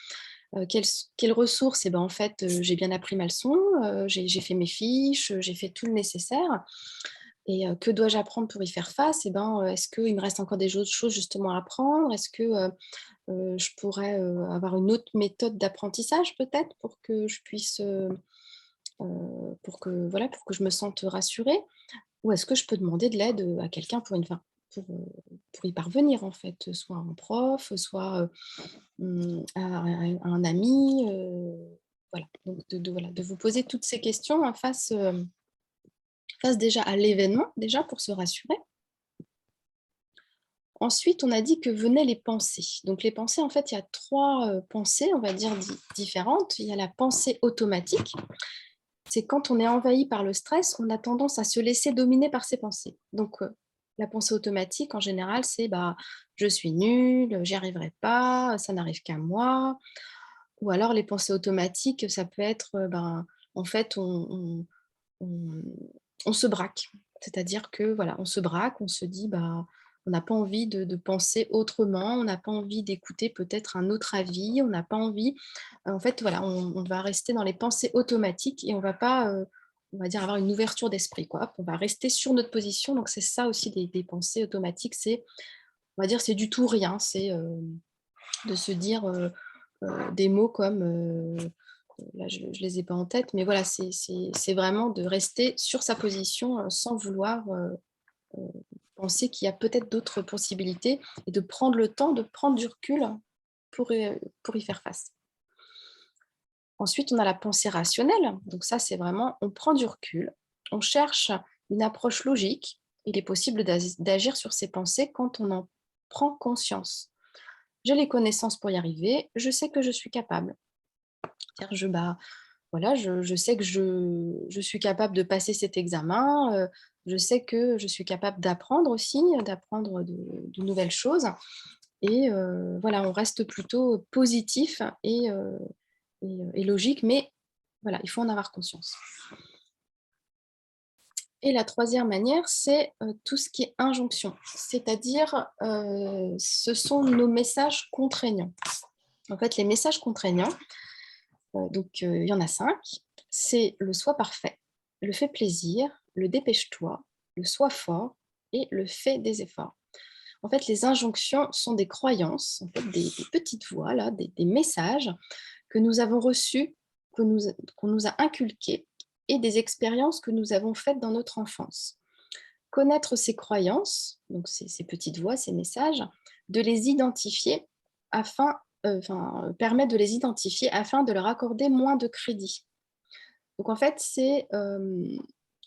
Quelles ressources? Et ben, en fait, j'ai bien appris ma leçon, j'ai fait mes fiches, j'ai fait tout le nécessaire. Et que dois-je apprendre pour y faire face? Et ben, est-ce qu'il me reste encore des autres choses justement à apprendre? Est-ce que je pourrais avoir une autre méthode d'apprentissage peut-être pour que je puisse, pour que je me sente rassurée? Ou est-ce que je peux demander de l'aide à quelqu'un pour y parvenir en fait, soit un prof, soit à un ami, voilà. Donc voilà, de vous poser toutes ces questions face déjà à l'événement, déjà pour se rassurer. Ensuite, on a dit que venaient les pensées. Donc les pensées, en fait, il y a 3 pensées, on va dire, différentes. Il y a la pensée automatique. C'est quand on est envahi par le stress, on a tendance à se laisser dominer par ses pensées. Donc la pensée automatique, en général, c'est je suis nulle, j'y arriverai pas, ça n'arrive qu'à moi. Ou alors les pensées automatiques, ça peut être, en fait, on on se braque. C'est-à-dire que voilà, on se braque, on se dit, on n'a pas envie de penser autrement, on n'a pas envie d'écouter peut-être un autre avis, on n'a pas envie, en fait, voilà, on va rester dans les pensées automatiques et on va pas, on va dire, avoir une ouverture d'esprit, quoi. Hop, on va rester sur notre position. Donc c'est ça aussi des pensées automatiques, c'est, on va dire, c'est du tout ou rien, c'est, de se dire des mots comme, là je ne les ai pas en tête, mais voilà, c'est vraiment de rester sur sa position sans vouloir penser qu'il y a peut-être d'autres possibilités et de prendre le temps, de prendre du recul pour y faire face. Ensuite, on a la pensée rationnelle. Donc ça, c'est vraiment, on prend du recul, on cherche une approche logique. Il est possible d'agir sur ses pensées quand on en prend conscience. J'ai les connaissances pour y arriver, je sais que je suis capable. C'est-à-dire, voilà, je sais que je suis capable de passer cet examen, je sais que je suis capable d'apprendre aussi, d'apprendre de nouvelles choses. Et voilà, on reste plutôt positif et logique, mais voilà, il faut en avoir conscience. Et la troisième manière, c'est tout ce qui est injonction, c'est-à-dire ce sont nos messages contraignants. En fait, les messages contraignants, donc il y en a 5, c'est le sois parfait, le fais plaisir, le dépêche-toi, le sois fort et le fais des efforts. En fait, les injonctions sont des croyances, en fait, des petites voix, là, des messages que nous avons reçus, qu'on nous a inculqués et des expériences que nous avons faites dans notre enfance. Connaître ces croyances, donc ces petites voix, ces messages, de les identifier permet de les identifier afin de leur accorder moins de crédit. Donc en fait,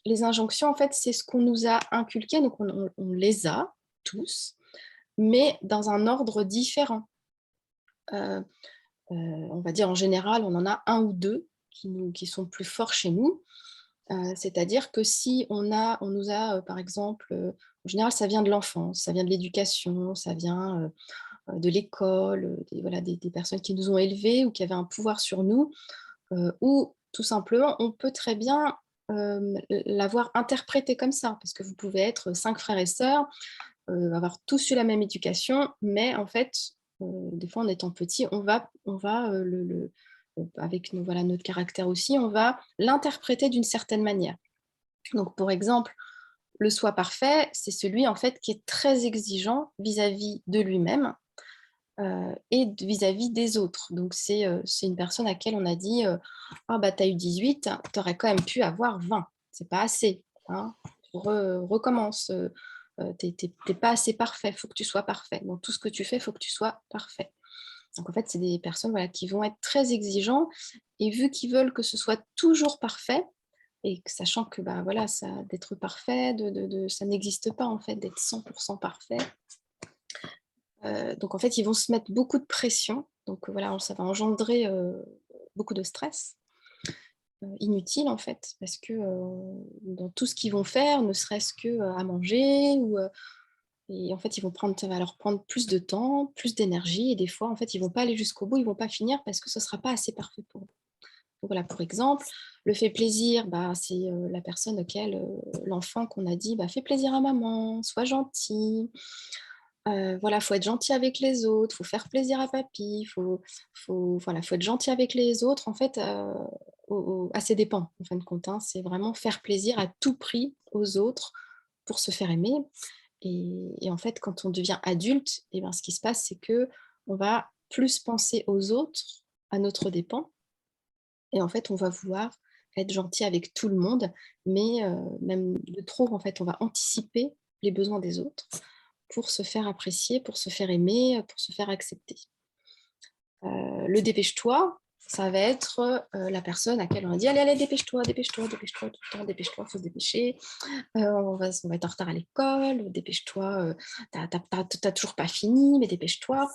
les injonctions, en fait, c'est ce qu'on nous a inculqué, donc on les a tous, mais dans un ordre différent. On va dire en général, on en a un ou deux qui sont plus forts chez nous. C'est-à-dire que si on nous a, par exemple, en général, ça vient de l'enfance, ça vient de l'éducation, ça vient de l'école, des personnes qui nous ont élevés ou qui avaient un pouvoir sur nous, ou tout simplement, on peut très bien l'avoir interprété comme ça, parce que vous pouvez être 5 frères et sœurs, avoir tous eu la même éducation, mais en fait, des fois en étant petit, on va avec notre caractère aussi, on va l'interpréter d'une certaine manière. Donc pour exemple, le soi parfait, c'est celui en fait qui est très exigeant vis-à-vis de lui-même et vis-à-vis des autres. Donc c'est une personne à laquelle on a dit ah bah t'as eu 18, t'aurais quand même pu avoir 20, c'est pas assez, hein. Recommence. T'es pas assez parfait, il faut que tu sois parfait. Donc tout ce que tu fais, il faut que tu sois parfait. Donc en fait, c'est des personnes qui vont être très exigeants et vu qu'ils veulent que ce soit toujours parfait, et sachant que d'être parfait, ça n'existe pas en fait, d'être 100% parfait. Donc en fait, ils vont se mettre beaucoup de pression. Donc voilà, ça va engendrer beaucoup de stress inutile en fait, parce que dans tout ce qu'ils vont faire, ne serait-ce que à manger et en fait, ça va leur prendre plus de temps, plus d'énergie, et des fois, en fait, ils vont pas aller jusqu'au bout, ils vont pas finir parce que ce sera pas assez parfait pour eux. Donc voilà, pour exemple, le fait plaisir, c'est la personne auquel l'enfant qu'on a dit, fais plaisir à maman, sois gentil. Voilà, faut être gentil avec les autres, faut faire plaisir à papy, faut être gentil avec les autres, en fait, à ses dépens, en fin de compte, hein. C'est vraiment faire plaisir à tout prix aux autres pour se faire aimer. Et en fait, quand on devient adulte, ce qui se passe, c'est que on va plus penser aux autres à notre dépens. Et en fait, on va vouloir être gentil avec tout le monde, mais même de trop, en fait, on va anticiper les besoins des autres pour se faire apprécier, pour se faire aimer, pour se faire accepter. Le dépêche-toi, ça va être la personne à laquelle on a dit allez, dépêche-toi, dépêche-toi, dépêche-toi, tout le temps, dépêche-toi, il faut se dépêcher. On va être en retard à l'école, dépêche-toi, t'as toujours pas fini, mais dépêche-toi.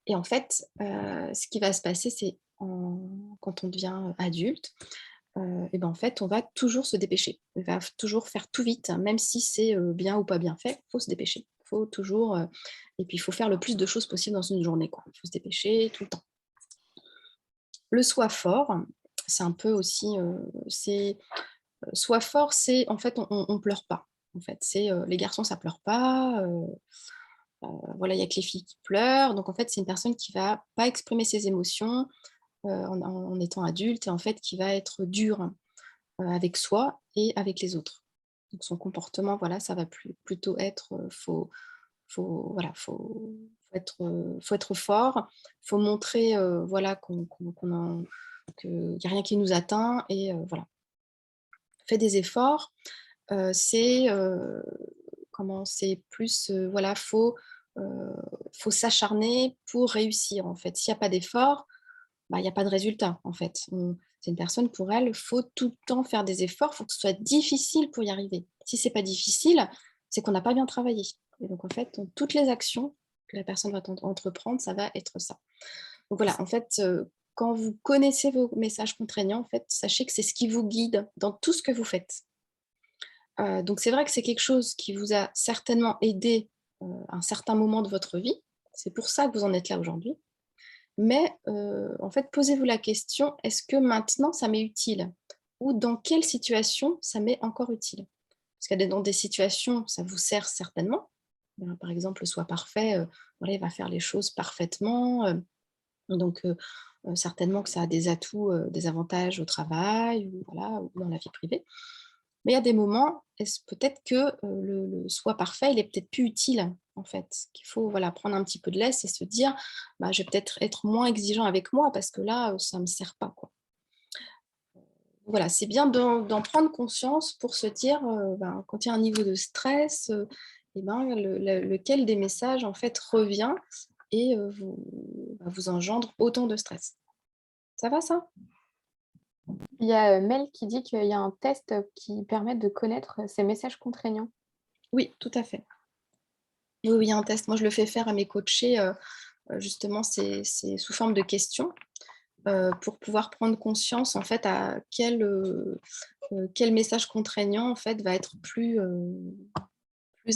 Et en fait, ce qui va se passer, c'est quand on devient adulte, en fait, on va toujours se dépêcher. On va toujours faire tout vite, hein, même si c'est bien ou pas bien fait, il faut se dépêcher. Faut toujours, et puis il faut faire le plus de choses possible dans une journée, quoi. Il faut se dépêcher tout le temps. Le soi fort, c'est un peu aussi, soi fort, c'est en fait on pleure pas. En fait, c'est les garçons ça pleure pas. Voilà, il y a que les filles qui pleurent. Donc en fait, c'est une personne qui va pas exprimer ses émotions en étant adulte et en fait qui va être dure avec soi et avec les autres. Donc son comportement, voilà, ça va plutôt être faut être fort, il faut montrer voilà, qu'il n'y a rien qui nous atteint et voilà. Fait des efforts, c'est plus, voilà, faut s'acharner pour réussir en fait. S'il n'y a pas d'effort, bah, il n'y a pas de résultat en fait. C'est une personne, pour elle, il faut tout le temps faire des efforts, il faut que ce soit difficile pour y arriver. Si ce n'est pas difficile, c'est qu'on n'a pas bien travaillé. Et donc en fait, toutes les actions que la personne va entreprendre, ça va être ça. Donc voilà, en fait, quand vous connaissez vos messages contraignants, en fait, sachez que c'est ce qui vous guide dans tout ce que vous faites. Donc c'est vrai que c'est quelque chose qui vous a certainement aidé, à un certain moment de votre vie. C'est pour ça que vous en êtes là aujourd'hui. Mais, en fait, posez-vous la question: «Est-ce que maintenant ça m'est utile?» ou «Dans quelle situation ça m'est encore utile?» Parce qu'il y a dans des situations, ça vous sert certainement. Ben, par exemple, le soi parfait, voilà, il va faire les choses parfaitement, donc certainement que ça a des atouts, des avantages au travail ou voilà, ou dans la vie privée. Mais il y a des moments, est-ce peut-être que, le soi parfait, il est peut-être plus utile, en fait. Qu'il faut, voilà, prendre un petit peu de laisse et se dire: «Bah, je vais peut-être être moins exigeant avec moi parce que là, ça ne me sert pas, quoi». Voilà, c'est bien d'en prendre conscience pour se dire, ben, quand il y a un niveau de stress, et ben, lequel des messages, en fait, revient et vous engendre autant de stress. Ça va ça? Il y a, Mel qui dit qu'il y a un test qui permet de connaître ses messages contraignants. Oui, tout à fait. Oui, oui, il y a un test. Moi, je le fais faire à mes coachés, justement, c'est sous forme de questions, pour pouvoir prendre conscience, en fait, à quel message contraignant, en fait, va être plus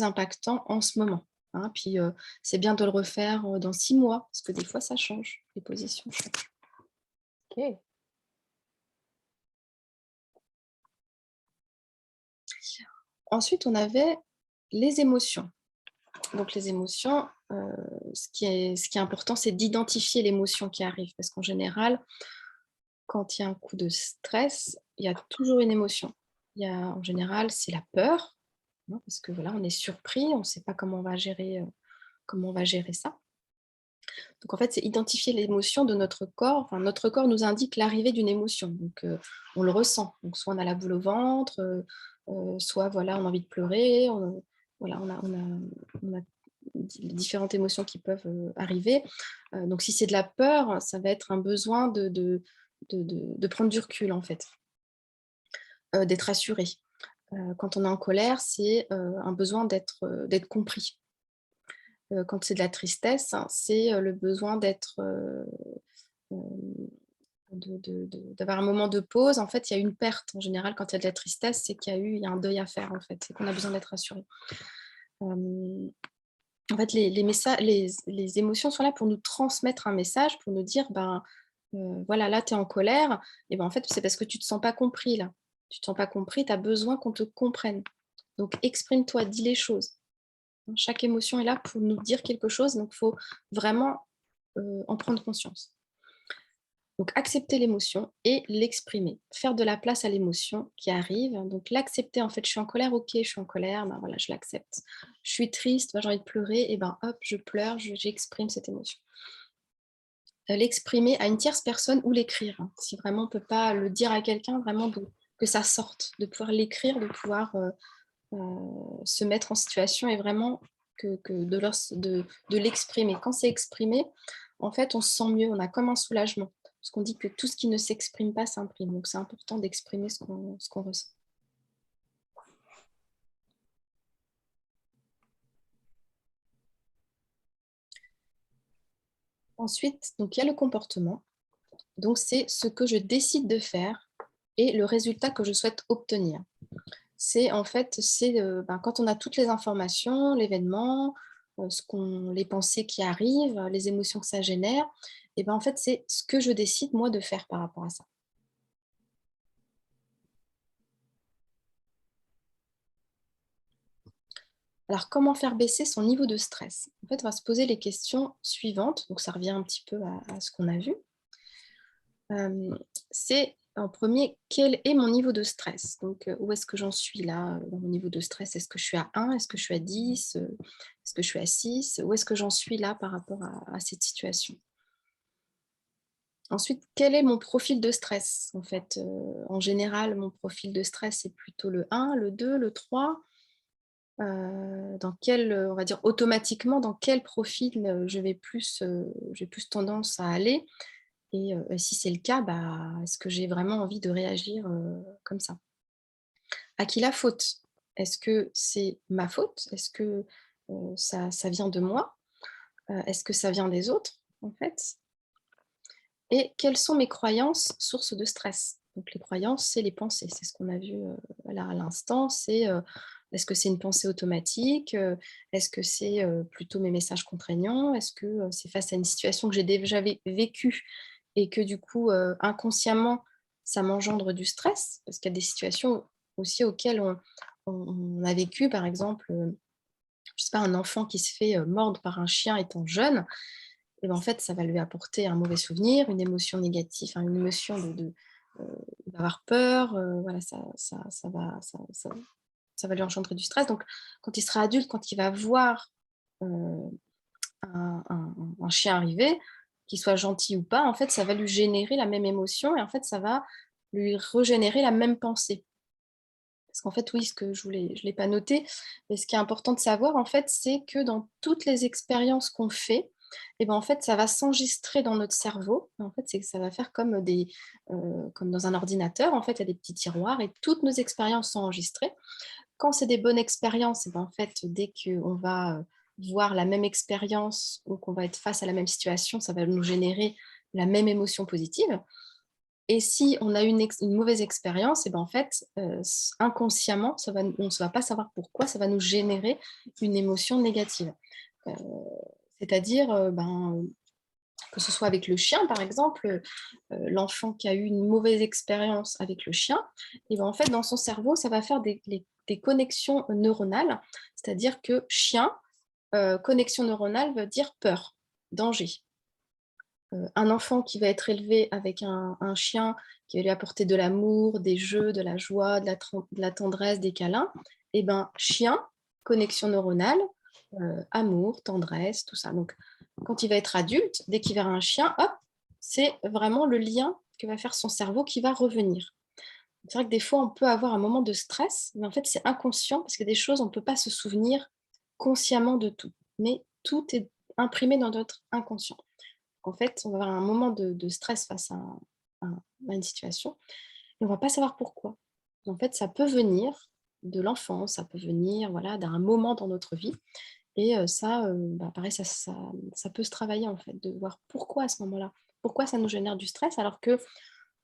impactant en ce moment, hein. Puis, c'est bien de le refaire, dans 6 mois, parce que des fois, ça change, les positions changent. OK. Ensuite, on avait les émotions. Donc les émotions, ce qui est important, c'est d'identifier l'émotion qui arrive, parce qu'en général, quand il y a un coup de stress, il y a toujours une émotion. En général, c'est la peur, hein, parce que voilà, on est surpris, on ne sait pas comment on va gérer ça. Donc en fait, c'est identifier l'émotion de notre corps. Enfin, notre corps nous indique l'arrivée d'une émotion. Donc on le ressent. Donc soit on a la boule au ventre, soit voilà, on a envie de pleurer. Voilà, on a différentes émotions qui peuvent arriver. Donc si c'est de la peur, ça va être un besoin de prendre du recul en fait, d'être assuré. Quand on est en colère, c'est un besoin d'être compris. Quand c'est de la tristesse, hein, c'est le besoin d'avoir un moment de pause. En fait, il y a une perte. En général, quand il y a de la tristesse, c'est il y a un deuil à faire, en fait. C'est qu'on a besoin d'être rassuré. En fait, les émotions sont là pour nous transmettre un message, pour nous dire, ben, voilà, là, tu es en colère. Et ben, en fait, c'est parce que tu ne te sens pas compris, là. Tu ne te sens pas compris, tu as besoin qu'on te comprenne. Donc, exprime-toi, dis les choses. Chaque émotion est là pour nous dire quelque chose, donc il faut vraiment en prendre conscience. Donc accepter l'émotion et l'exprimer, faire de la place à l'émotion qui arrive. Donc l'accepter, en fait, je suis en colère, ok, je suis en colère, ben voilà, je l'accepte. Je suis triste, ben, j'ai envie de pleurer, et ben hop, je pleure, j'exprime cette émotion. L'exprimer à une tierce personne ou l'écrire, hein. Si vraiment on ne peut pas le dire à quelqu'un, vraiment que ça sorte, de pouvoir l'écrire, de pouvoir se mettre en situation et vraiment de l'exprimer. Quand c'est exprimé, en fait, on se sent mieux, on a comme un soulagement. Parce qu'on dit que tout ce qui ne s'exprime pas s'imprime. Donc, c'est important d'exprimer ce qu'on ressent. Ensuite, donc, il y a le comportement. Donc, c'est ce que je décide de faire et le résultat que je souhaite obtenir. C'est en fait, quand on a toutes les informations, l'événement, les pensées qui arrivent, les émotions que ça génère, et ben en fait, c'est ce que je décide moi de faire par rapport à ça. Alors, comment faire baisser son niveau de stress? En fait, on va se poser les questions suivantes, donc ça revient un petit peu à ce qu'on a vu. C'est en premier, quel est mon niveau de stress? Donc, où est-ce que j'en suis là, dans mon niveau de stress? Est-ce que je suis à 1? Est-ce que je suis à 10? Est-ce que je suis à 6? Où est-ce que j'en suis là par rapport à cette situation? Ensuite, quel est mon profil de stress? En fait, en général, mon profil de stress, c'est plutôt le 1, le 2, le 3. Dans quel, on va dire automatiquement, dans quel profil, j'ai plus tendance à aller et si c'est le cas, bah, est-ce que j'ai vraiment envie de réagir, comme ça? À qui la faute? Est-ce que c'est ma faute? Est-ce que, ça vient de moi? Est-ce que ça vient des autres, en fait? Et quelles sont mes croyances sources de stress? Donc les croyances, c'est les pensées, c'est ce qu'on a vu, là à l'instant, est-ce que c'est une pensée automatique? Est-ce que c'est, plutôt mes messages contraignants? Est-ce que, c'est face à une situation que j'ai déjà vécue et que du coup, inconsciemment, ça m'engendre du stress? Parce qu'il y a des situations aussi auxquelles on a vécu, par exemple, je sais pas, un enfant qui se fait, mordre par un chien étant jeune, et ben, en fait, ça va lui apporter un mauvais souvenir, une émotion négative, enfin une émotion il va avoir peur, voilà, ça va lui engendrer du stress. Donc quand il sera adulte, quand il va voir, heu, un chien arriver, qu'il soit gentil ou pas, en fait, ça va lui générer la même émotion et en fait, ça va lui régénérer la même pensée. Parce qu'en fait, oui, ce que je l'ai pas noté, mais ce qui est important de savoir, en fait, c'est que dans toutes les expériences qu'on fait, et ben, en fait, ça va s'enregistrer dans notre cerveau. En fait, c'est que ça va faire comme dans un ordinateur, en fait, il y a des petits tiroirs et toutes nos expériences sont enregistrées. Quand c'est des bonnes expériences, et ben, en fait, dès qu'on va, voir la même expérience ou qu'on va être face à la même situation, ça va nous générer la même émotion positive. Et si on a une mauvaise expérience, et ben, en fait, inconsciemment, on ne va pas savoir pourquoi, ça va nous générer une émotion négative. Heu, C'est-à-dire, que ce soit avec le chien, par exemple, l'enfant qui a eu une mauvaise expérience avec le chien, et ben, en fait, dans son cerveau, ça va faire des connexions neuronales. C'est-à-dire que chien, connexion neuronale veut dire peur, danger. Un enfant qui va être élevé avec un chien qui va lui apporter de l'amour, des jeux, de la joie, de la tendresse, des câlins, et ben, chien, connexion neuronale, amour, tendresse, tout ça. Donc quand il va être adulte, dès qu'il verra un chien, hop, c'est vraiment le lien que va faire son cerveau qui va revenir. C'est vrai que des fois, on peut avoir un moment de stress, mais en fait, c'est inconscient parce que des choses, on ne peut pas se souvenir consciemment de tout. Mais tout est imprimé dans notre inconscient. En fait, on va avoir un moment de stress face à une situation et on va pas savoir pourquoi. En fait, ça peut venir de l'enfance, ça peut venir, voilà, d'un moment dans notre vie et ça, bah, pareil, ça peut se travailler, en fait, de voir pourquoi à ce moment-là. Pourquoi ça nous génère du stress alors que,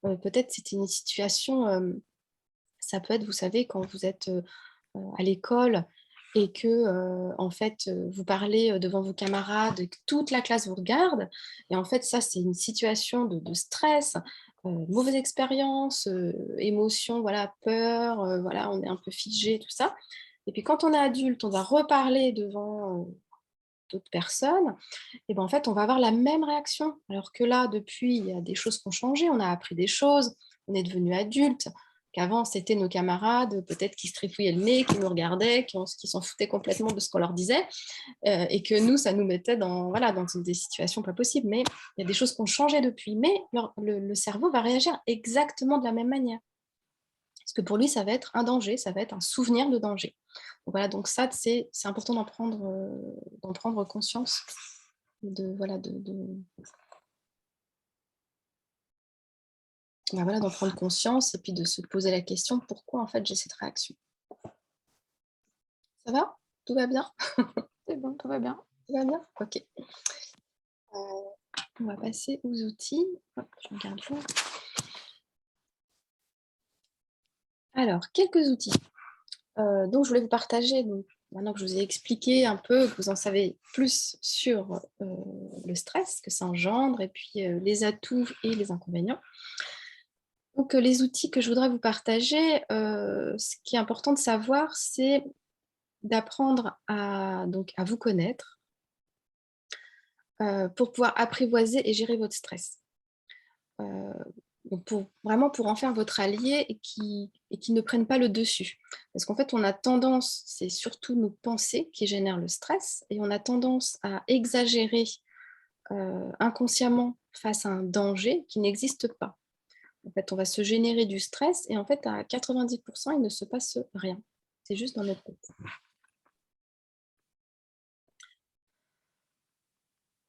peut-être c'était une situation, ça peut être, vous savez, quand vous êtes, à l'école et que, en fait, vous parlez, devant vos camarades et que toute la classe vous regarde et en fait, ça, c'est une situation de stress, mauvaise expérience, émotion, voilà, peur, voilà, on est un peu figé, tout ça et puis quand on est adulte, on va reparler devant, d'autres personnes et ben, en fait, on va avoir la même réaction. Alors que là, depuis, il y a des choses qui ont changé, on a appris des choses, on est devenu adulte. Qu'avant, c'était nos camarades, peut-être qui se trifouillaient le nez, qui nous regardaient, qui s'en foutaient complètement de ce qu'on leur disait, et que nous, ça nous mettait voilà, dans des situations pas possibles. Mais il y a des choses qui ont changé depuis. Mais le cerveau va réagir exactement de la même manière. Parce que pour lui, ça va être un danger, ça va être un souvenir de danger. Donc voilà, donc ça, c'est important d'en prendre conscience, voilà, bah voilà, d'en prendre conscience et puis de se poser la question pourquoi en fait j'ai cette réaction. Ça va? Tout va bien? C'est bon, tout va bien. Tout va bien? Ok. On va passer aux outils. Hop, je regarde là. Alors, quelques outils. Donc, je voulais vous partager, donc, maintenant que je vous ai expliqué un peu, que vous en savez plus sur le stress que ça engendre, et puis les atouts et les inconvénients. Donc, les outils que je voudrais vous partager, ce qui est important de savoir, c'est d'apprendre donc, à vous connaître pour pouvoir apprivoiser et gérer votre stress. Donc vraiment pour en faire votre allié et qui ne prenne pas le dessus. Parce qu'en fait, on a tendance, c'est surtout nos pensées qui génèrent le stress, et on a tendance à exagérer inconsciemment face à un danger qui n'existe pas. En fait, on va se générer du stress et en fait, à 90%, il ne se passe rien. C'est juste dans notre tête.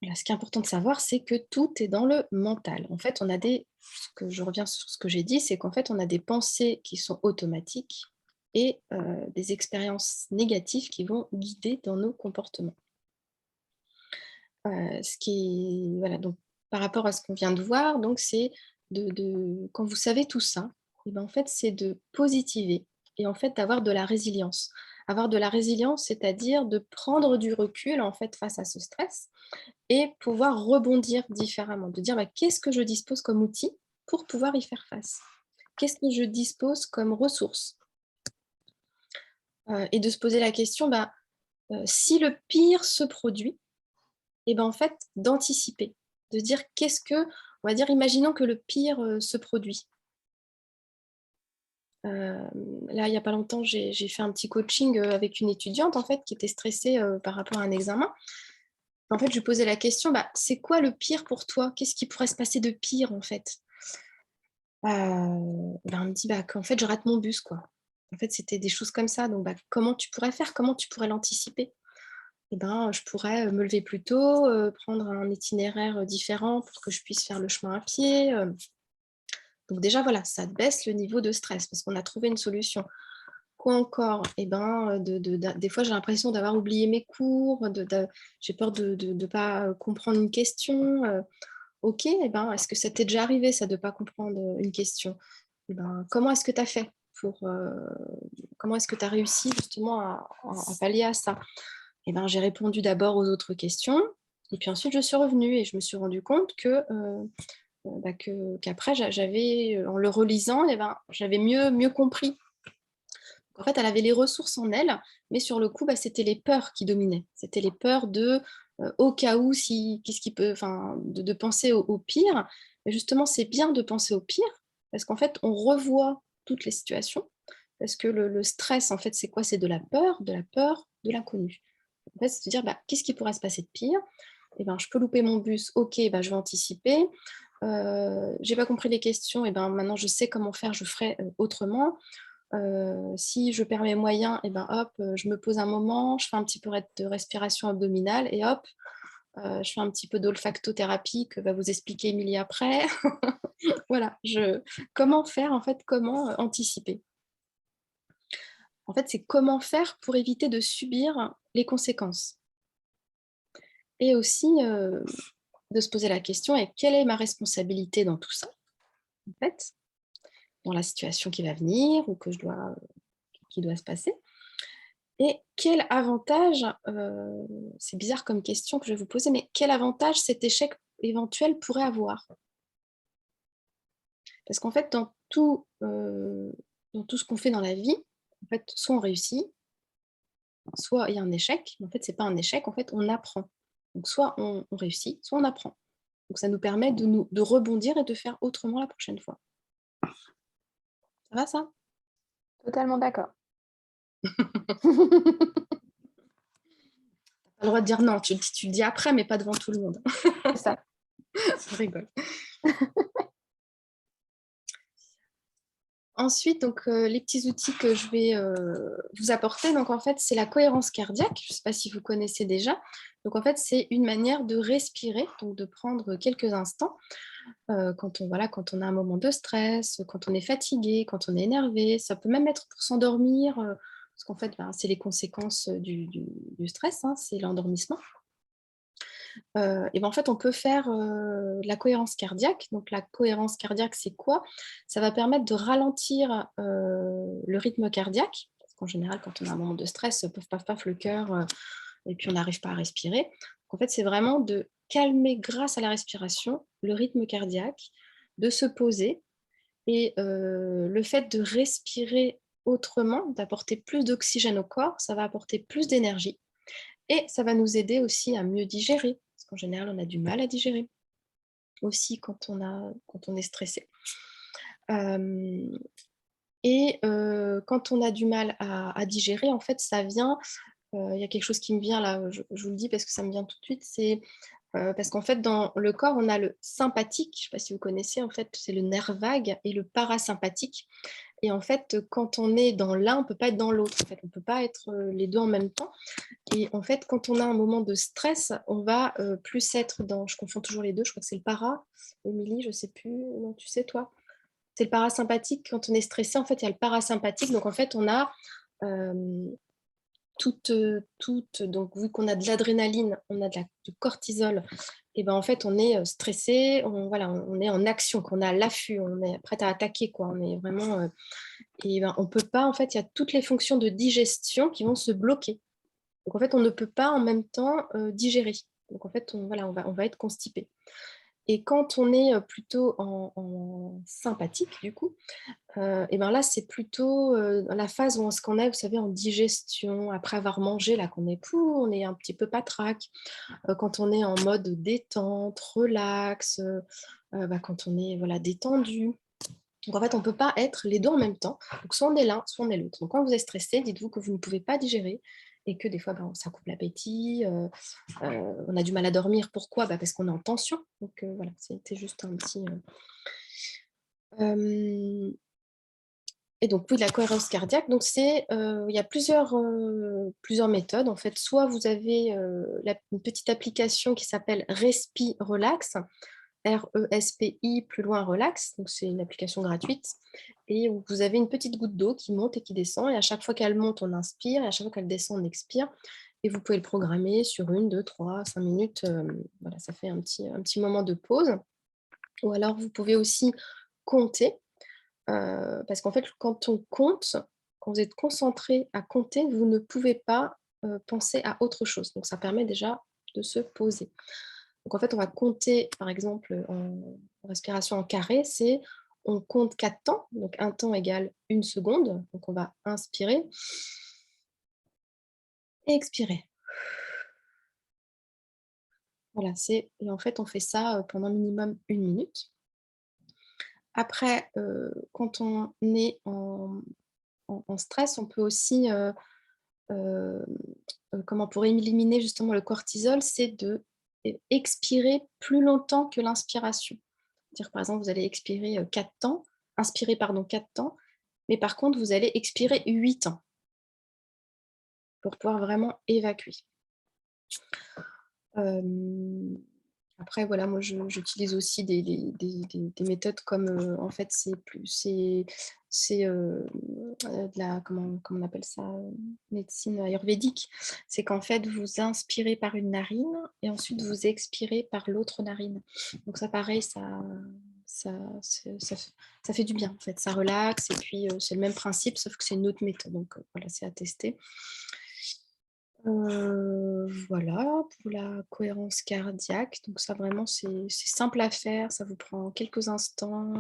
Là, ce qui est important de savoir, c'est que tout est dans le mental. En fait, je reviens sur ce que j'ai dit, c'est qu'en fait, on a des pensées qui sont automatiques et des expériences négatives qui vont guider dans nos comportements. Voilà, donc par rapport à ce qu'on vient de voir, donc c'est quand vous savez tout ça, et ben en fait, c'est de positiver et en fait d'avoir de la résilience. Avoir de la résilience, c'est-à-dire de prendre du recul en fait face à ce stress et pouvoir rebondir différemment, de dire bah, qu'est-ce que je dispose comme outil pour pouvoir y faire face? Qu'est-ce que je dispose comme ressources? Et de se poser la question, bah, si le pire se produit, et ben en fait, d'anticiper, de dire on va dire, imaginons que le pire se produit. Là, il n'y a pas longtemps, j'ai fait un petit coaching avec une étudiante en fait, qui était stressée par rapport à un examen. En fait, je lui posais la question, bah, c'est quoi le pire pour toi? Qu'est-ce qui pourrait se passer de pire en fait? Ben, on me dit bah, qu'en fait, je rate mon bus, quoi. En fait, c'était des choses comme ça. Donc, bah, comment tu pourrais faire? Comment tu pourrais l'anticiper? Eh ben, je pourrais me lever plus tôt, prendre un itinéraire différent pour que je puisse faire le chemin à pied. Donc déjà, voilà, ça baisse le niveau de stress parce qu'on a trouvé une solution. Quoi encore? Eh ben, des fois, j'ai l'impression d'avoir oublié mes cours, j'ai peur de ne pas comprendre une question. Ok, eh ben, est-ce que ça t'est déjà arrivé, ça, de ne pas comprendre une question? Eh ben, comment est-ce que tu as fait comment est-ce que tu as réussi justement à pallier à ça? Eh ben, j'ai répondu d'abord aux autres questions, et puis ensuite je suis revenue et je me suis rendu compte qu'après, en le relisant, eh ben, j'avais mieux compris. En fait, elle avait les ressources en elle, mais sur le coup, bah, c'était les peurs qui dominaient. C'était les peurs au cas où, qu'est-ce qui peut, enfin, de penser au pire. Mais justement, c'est bien de penser au pire, parce qu'en fait, on revoit toutes les situations, parce que le stress, en fait, c'est quoi? C'est de l'inconnu. En fait, c'est de dire, bah, qu'est-ce qui pourrait se passer de pire? Eh ben, je peux louper mon bus, ok, bah, je vais anticiper. J'ai pas compris les questions, et ben, maintenant je sais comment faire, je ferai autrement. Si je perds mes moyens, et ben, hop, je me pose un moment, je fais un petit peu de respiration abdominale, et hop, je fais un petit peu d'olfactothérapie que va vous expliquer Émilie après. Voilà, comment faire, en fait, comment anticiper. En fait, c'est comment faire pour éviter de subir les conséquences. Et aussi, de se poser la question, et quelle est ma responsabilité dans tout ça, en fait, dans la situation qui va venir ou qui doit se passer. Et quel avantage, c'est bizarre comme question que je vais vous poser, mais quel avantage cet échec éventuel pourrait avoir? Parce qu'en fait, dans tout ce qu'on fait dans la vie, en fait, soit on réussit, soit il y a un échec, mais en fait, c'est pas un échec, en fait, on apprend. Donc soit on réussit, soit on apprend. Donc ça nous permet de rebondir et de faire autrement la prochaine fois. Ça va ça? Totalement d'accord. Pas le droit de dire non, tu le dis après, mais pas devant tout le monde. C'est ça. Je rigole. Ensuite, donc, les petits outils que je vais vous apporter, donc en fait, c'est la cohérence cardiaque. Je ne sais pas si vous connaissez déjà. Donc en fait, c'est une manière de respirer, donc de prendre quelques instants quand on a un moment de stress, quand on est fatigué, quand on est énervé. Ça peut même être pour s'endormir, parce qu'en fait, c'est les conséquences du stress, hein, c'est l'endormissement. Et ben en fait, on peut faire la cohérence cardiaque. Donc, la cohérence cardiaque, c'est quoi? Ça va permettre de ralentir le rythme cardiaque. Parce qu'en général, quand on a un moment de stress, paf, paf, paf, le cœur, et puis on n'arrive pas à respirer. Donc, en fait, c'est vraiment de calmer grâce à la respiration le rythme cardiaque, de se poser. Et le fait de respirer autrement, d'apporter plus d'oxygène au corps, ça va apporter plus d'énergie. Et ça va nous aider aussi à mieux digérer, parce qu'en général, on a du mal à digérer, aussi quand on est stressé. Et quand on a du mal à digérer, en fait, ça vient, il y a quelque chose qui me vient là, je vous le dis parce que ça me vient tout de suite, c'est parce qu'en fait, dans le corps, on a le sympathique, je ne sais pas si vous connaissez, en fait, c'est le nerf vague, et le parasympathique. Et en fait, quand on est dans l'un, on ne peut pas être dans l'autre. En fait, on ne peut pas être les deux en même temps. Et en fait, quand on a un moment de stress, on va plus être dans, je confonds toujours les deux, je crois que c'est le para, Émilie, je ne sais plus, non, tu sais toi? C'est le parasympathique, quand on est stressé, en fait, il y a le parasympathique. Donc, en fait, on a donc vu qu'on a de l'adrénaline, on a du cortisol, et ben en fait, on est stressé, voilà, on est en action, qu'on a l'affût, on est prêt à attaquer, quoi. On est vraiment... et ben, on peut pas, en fait, il y a toutes les fonctions de digestion qui vont se bloquer. Donc, en fait, on ne peut pas en même temps digérer. Donc, en fait, voilà, on va être constipé. Et quand on est plutôt en sympathique, du coup, et ben là, c'est plutôt la phase où on est, vous savez, en digestion, après avoir mangé, là, on est un petit peu patraque, quand on est en mode détente, relax, quand on est voilà, détendu. Donc, en fait, on ne peut pas être les deux en même temps. Donc, soit on est l'un, soit on est l'autre. Donc, quand vous êtes stressé, dites-vous que vous ne pouvez pas digérer et que des fois, ça coupe l'appétit, on a du mal à dormir. Pourquoi? Parce qu'on est en tension. Donc, voilà, c'était juste un petit... Et donc, oui, la cohérence cardiaque, donc il y a plusieurs méthodes. En fait, soit vous avez une petite application qui s'appelle Respi Relax, RESPI, plus loin Relax, donc c'est une application gratuite, et où vous avez une petite goutte d'eau qui monte et qui descend, et à chaque fois qu'elle monte, on inspire, et à chaque fois qu'elle descend, on expire, et vous pouvez le programmer sur 1, 2, 3, 5 minutes, voilà, ça fait un petit moment de pause. Ou alors, vous pouvez aussi compter, parce qu'en fait, quand on compte, quand vous êtes concentré à compter, vous ne pouvez pas penser à autre chose. Donc, ça permet déjà de se poser. Donc, en fait, on va compter, par exemple, en respiration en carré, c'est on compte 4 temps. Donc, un temps égale 1 seconde. Donc, on va inspirer et expirer. Voilà, et en fait, on fait ça pendant minimum 1 minute. Après, quand on est en stress, on peut aussi, comment pour éliminer justement le cortisol, c'est de expirer plus longtemps que l'inspiration. C'est-à-dire, par exemple, vous allez expirer 4 temps, inspirer, pardon, 4 temps, mais par contre, vous allez expirer 8 temps pour pouvoir vraiment évacuer. Après, voilà, moi, j'utilise aussi des méthodes comme, en fait, c'est de la, comment on appelle ça, médecine ayurvédique. C'est qu'en fait, vous inspirez par une narine et ensuite vous expirez par l'autre narine. Donc ça, pareil, ça fait du bien, en fait. Ça relaxe et puis c'est le même principe, sauf que c'est une autre méthode. Donc voilà, c'est à tester. Voilà, pour la cohérence cardiaque. Donc ça, vraiment, c'est simple à faire. Ça vous prend quelques instants.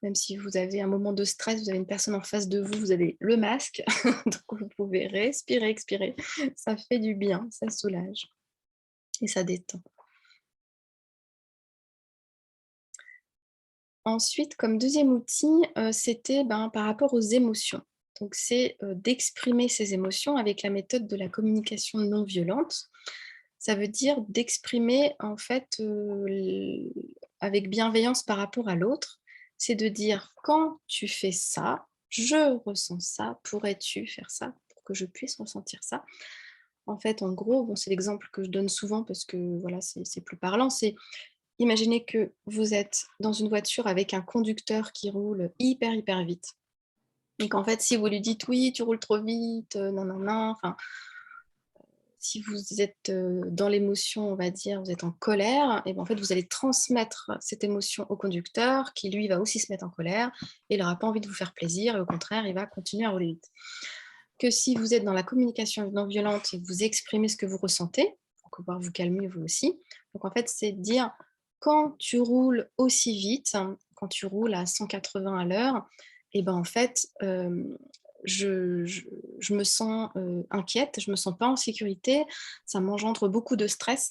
Même si vous avez un moment de stress, vous avez une personne en face de vous, vous avez le masque. Donc vous pouvez respirer, expirer. Ça fait du bien, ça soulage et ça détend. Ensuite, comme deuxième outil, c'était par rapport aux émotions. Donc, c'est d'exprimer ses émotions avec la méthode de la communication non violente. Ça veut dire d'exprimer, en fait, avec bienveillance par rapport à l'autre. C'est de dire, quand tu fais ça, je ressens ça, pourrais-tu faire ça pour que je puisse ressentir ça? En fait, en gros, c'est l'exemple que je donne souvent parce que voilà, c'est plus parlant, c'est imaginez que vous êtes dans une voiture avec un conducteur qui roule hyper, hyper vite. Et qu'en fait, si vous lui dites oui, tu roules trop vite, non, non, non, enfin, si vous êtes dans l'émotion, on va dire, vous êtes en colère, et bien en fait, vous allez transmettre cette émotion au conducteur qui, lui, va aussi se mettre en colère et il n'aura pas envie de vous faire plaisir et au contraire, il va continuer à rouler vite. Que si vous êtes dans la communication non violente et que vous exprimez ce que vous ressentez, pour pouvoir vous calmer vous aussi, donc en fait, c'est de dire quand tu roules aussi vite, quand tu roules à 180 à l'heure, et ben en fait, je me sens inquiète, je me sens pas en sécurité, ça m'engendre beaucoup de stress.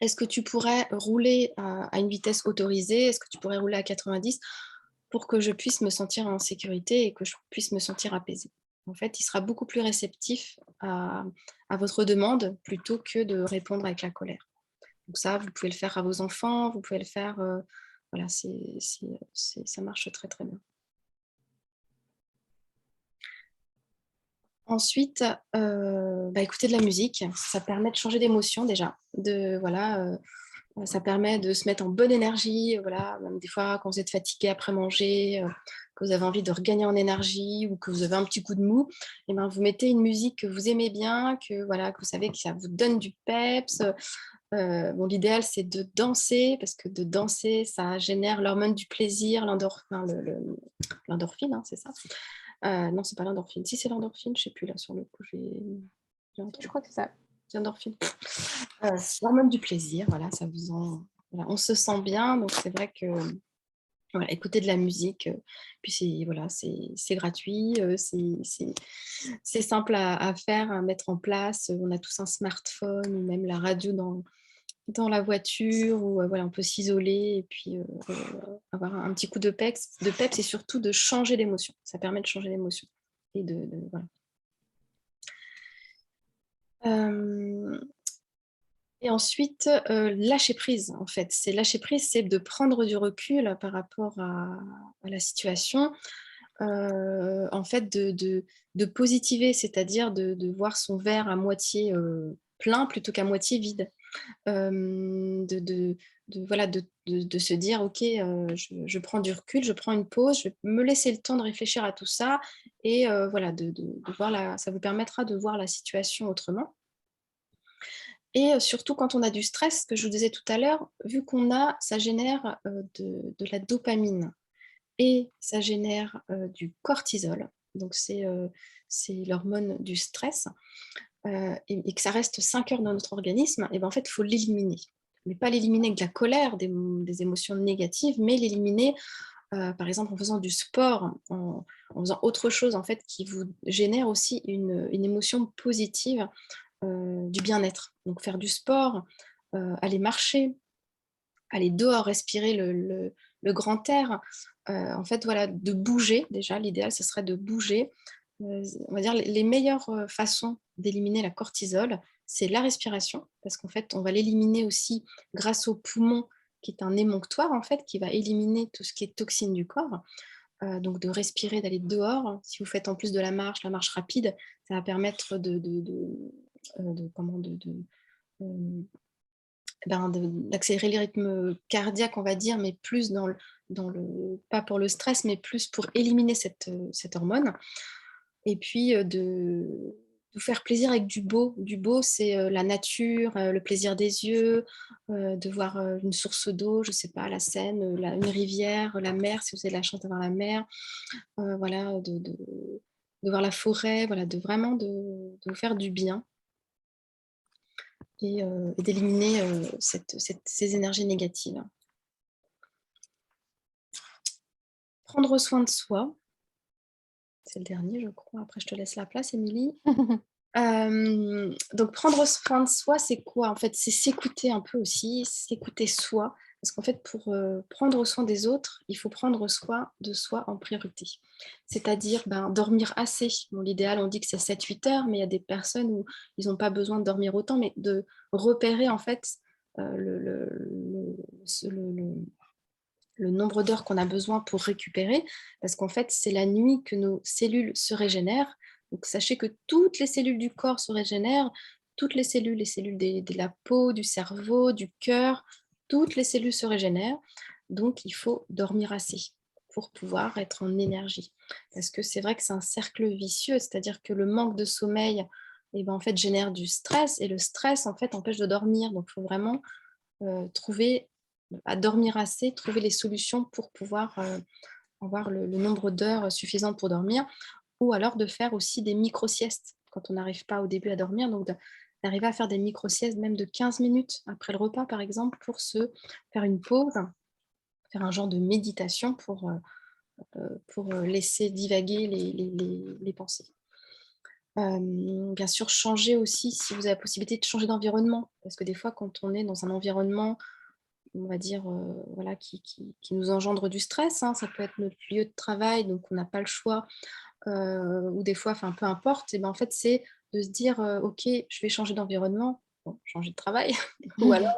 Est-ce que tu pourrais rouler à une vitesse autorisée? Est-ce que tu pourrais rouler à 90? pour que je puisse me sentir en sécurité et que je puisse me sentir apaisée. En fait, il sera beaucoup plus réceptif à votre demande plutôt que de répondre avec la colère. Donc ça, vous pouvez le faire à vos enfants, vous pouvez le faire, voilà, ça marche très très bien. Ensuite, écouter de la musique, ça permet de changer d'émotion déjà, ça permet de se mettre en bonne énergie, voilà, même des fois quand vous êtes fatigué après manger, que vous avez envie de regagner en énergie ou que vous avez un petit coup de mou, et ben, vous mettez une musique que vous aimez bien, que vous savez que ça vous donne du peps. Bon, l'idéal, c'est de danser, parce que de danser, ça génère l'hormone du plaisir, l'endorphine, hein, c'est ça. Non, c'est pas l'endorphine. Si, c'est l'endorphine, je sais plus, là, sur le coup, Je crois que c'est ça. c'est l'endorphine. C'est l'hormone du plaisir, voilà, voilà, on se sent bien, donc c'est vrai que voilà, écouter de la musique, puis c'est gratuit, c'est simple à faire, à mettre en place. On a tous un smartphone, ou même la radio dans la voiture, où voilà, on peut s'isoler et puis avoir un petit coup de peps et surtout de changer d'émotion. Ça permet de changer d'émotion. Et voilà. Et ensuite, lâcher prise, en fait. Lâcher prise, c'est de prendre du recul par rapport à la situation. En fait, de positiver, c'est-à-dire de voir son verre à moitié plein plutôt qu'à moitié vide. Voilà, de se dire, ok, je prends du recul, je prends une pause, je vais me laisser le temps de réfléchir à tout ça, et voilà, ça vous permettra de voir la situation autrement. Et surtout quand on a du stress, que je vous disais tout à l'heure, vu ça génère de la dopamine et ça génère du cortisol, donc c'est l'hormone du stress, et que ça reste 5 heures dans notre organisme, et ben en fait, il faut l'éliminer. Mais pas l'éliminer avec de la colère, des émotions négatives, mais l'éliminer, par exemple, en faisant du sport, en faisant autre chose en fait, qui vous génère aussi une émotion positive, du bien-être. Donc faire du sport, aller marcher, aller dehors, respirer le grand air. En fait, voilà, de bouger déjà. L'idéal, ce serait de bouger. On va dire les meilleures façons d'éliminer la cortisol, c'est la respiration, parce qu'en fait, on va l'éliminer aussi grâce au poumon, qui est un émonctoire, en fait, qui va éliminer tout ce qui est toxine du corps. Donc de respirer, d'aller dehors. Si vous faites en plus de la marche rapide, ça va permettre d'accélérer les rythmes cardiaques, on va dire, mais plus pas pour le stress, mais plus pour éliminer cette hormone. Et puis de vous faire plaisir avec du beau. Du beau, c'est la nature, le plaisir des yeux, de voir une source d'eau, je ne sais pas, la Seine, une rivière, la mer, si vous avez la chance d'avoir la mer, voilà, de voir la forêt, voilà, vraiment de vous faire du bien, et d'éliminer ces énergies négatives. Prendre soin de soi, c'est le dernier, je crois. Après, je te laisse la place, Émilie. Donc, prendre soin de soi, c'est quoi? En fait, c'est s'écouter un peu aussi, s'écouter soi. Parce qu'en fait, pour prendre soin des autres, il faut prendre soin de soi en priorité. C'est-à-dire dormir assez. Bon, l'idéal, on dit que c'est 7-8 heures, mais il y a des personnes où ils n'ont pas besoin de dormir autant, mais de repérer en fait le nombre d'heures qu'on a besoin pour récupérer, parce qu'en fait, c'est la nuit que nos cellules se régénèrent. Donc, sachez que toutes les cellules du corps se régénèrent, toutes les cellules de la peau, du cerveau, du cœur, toutes les cellules se régénèrent. Donc, il faut dormir assez pour pouvoir être en énergie. Parce que c'est vrai que c'est un cercle vicieux, c'est-à-dire que le manque de sommeil, en fait, génère du stress, et le stress, en fait, empêche de dormir. Donc, il faut vraiment trouver à dormir assez, trouver les solutions pour pouvoir avoir le nombre d'heures suffisantes pour dormir, ou alors de faire aussi des micro-siestes quand on n'arrive pas au début à dormir, donc d'arriver à faire des micro-siestes même de 15 minutes après le repas, par exemple, pour se faire une pause, faire un genre de méditation pour laisser divaguer les pensées. Bien sûr, changer aussi, si vous avez la possibilité de changer d'environnement, parce que des fois, quand on est dans un environnement on va dire, voilà, qui nous engendre du stress, hein. Ça peut être notre lieu de travail, donc on n'a pas le choix, ou des fois, enfin, peu importe. Et ben, en fait, c'est de se dire, «OK, je vais changer d'environnement». Bon, changer de travail ou alors,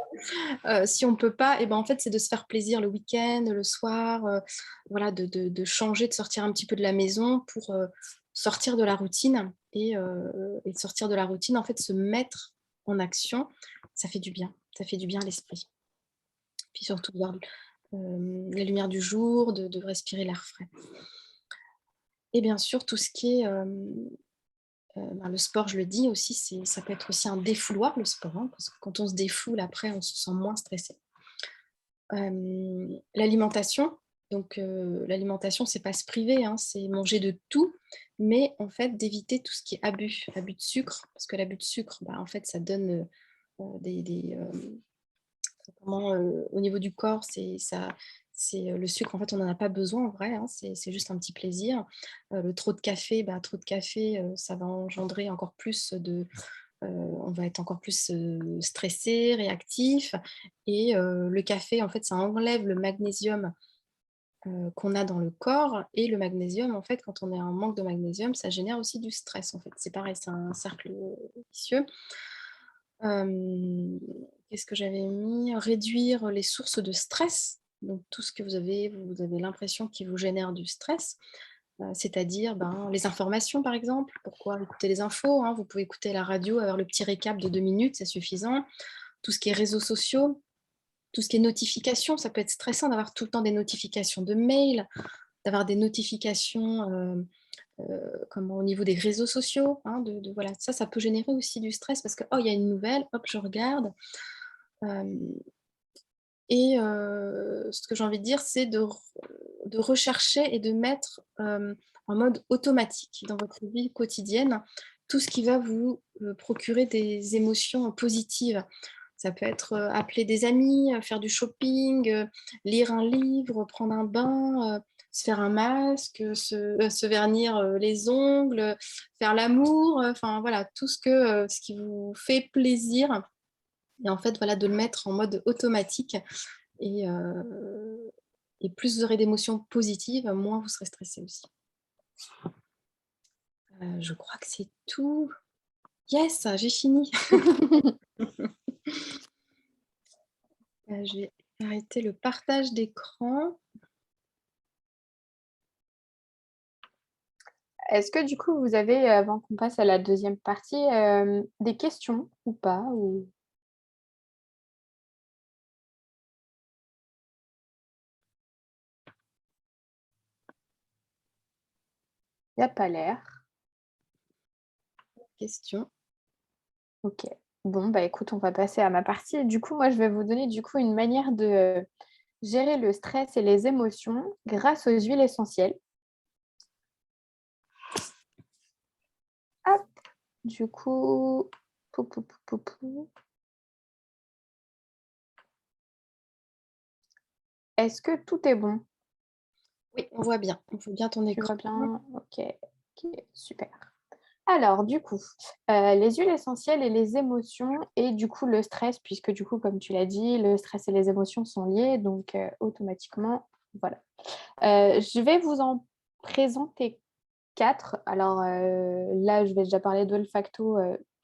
si on ne peut pas, et ben, en fait, c'est de se faire plaisir le week-end, le soir, voilà, de changer, de sortir un petit peu de la maison pour, sortir de la routine et de sortir de la routine, en fait, se mettre en action, ça fait du bien. Ça fait du bien à l'esprit. Puis surtout voir, la lumière du jour, de respirer l'air frais. Et bien sûr, tout ce qui est, ben, le sport, je le dis aussi, ça peut être aussi un défouloir, le sport, hein, parce que quand on se défoule, après, on se sent moins stressé. L'alimentation, donc l'alimentation, c'est pas se priver, hein, c'est manger de tout, mais en fait, d'éviter tout ce qui est abus de sucre, parce que l'abus de sucre, bah, en fait, ça donne, des, comment, au niveau du corps, le sucre, en fait, on n'en a pas besoin en vrai, hein, c'est juste un petit plaisir. Le trop de café, bah, trop de café, ça va engendrer encore plus on va être encore plus, stressé, réactif, et le café, en fait, ça enlève le magnésium, qu'on a dans le corps, et le magnésium, en fait, quand on est en manque de magnésium, ça génère aussi du stress, en fait. C'est pareil, c'est un cercle, vicieux. Hem, Qu'est-ce que j'avais mis? Réduire les sources de stress, donc tout ce que vous avez l'impression qui vous génère du stress, c'est-à-dire, ben, les informations, par exemple. Pourquoi écouter les infos, hein? Vous pouvez écouter la radio, avoir le petit récap de 2 minutes, c'est suffisant. Tout ce qui est réseaux sociaux, tout ce qui est notifications, ça peut être stressant d'avoir tout le temps des notifications de mails, d'avoir des notifications, comment, au niveau des réseaux sociaux, hein, voilà, ça peut générer aussi du stress parce que: «Oh, il y a une nouvelle, hop, je regarde». Hem Et ce que j'ai envie de dire, c'est de rechercher et de mettre, en mode automatique dans votre vie quotidienne, tout ce qui va vous, procurer des émotions positives. Ça peut être, appeler des amis, faire du shopping, lire un livre, prendre un bain, se faire un masque, se vernir, les ongles, faire l'amour, enfin voilà, tout ce qui vous fait plaisir, et en fait, voilà, de le mettre en mode automatique, et plus vous aurez d'émotions positives, moins vous serez stressé aussi. Je crois que c'est tout. Yes, j'ai fini. Je vais arrêter le partage d'écran. Est-ce que du coup, vous avez, avant qu'on passe à la deuxième partie, des questions ou pas? Ou il y a pas l'air? Question. OK. Bon, bah, écoute, on va passer à ma partie. Du coup, moi, je vais vous donner, du coup, une manière de, gérer le stress et les émotions grâce aux huiles essentielles. Hop! Du coup, pou pou pou pou pou. Est-ce que tout est bon? Oui, on voit bien. On voit bien ton Tu écran. vois bien? OK. OK, super. Alors du coup, les huiles essentielles et les émotions et du coup le stress puisque du coup comme tu l'as dit, le stress et les émotions sont liés donc automatiquement voilà. Je vais vous en présenter 4. Alors, là je vais déjà parler d'olfacto,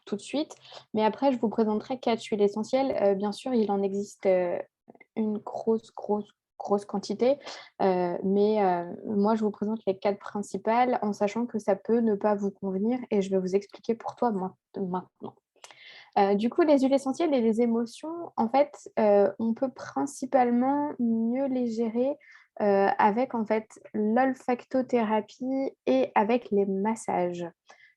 tout de suite, mais après je vous présenterai 4 huiles essentielles. Bien sûr il en existe, une grosse quantité, mais moi je vous présente les 4 principales en sachant que ça peut ne pas vous convenir et je vais vous expliquer pourquoi maintenant. Du coup, les huiles essentielles et les émotions, en fait, on peut principalement mieux les gérer, avec en fait l'olfactothérapie et avec les massages.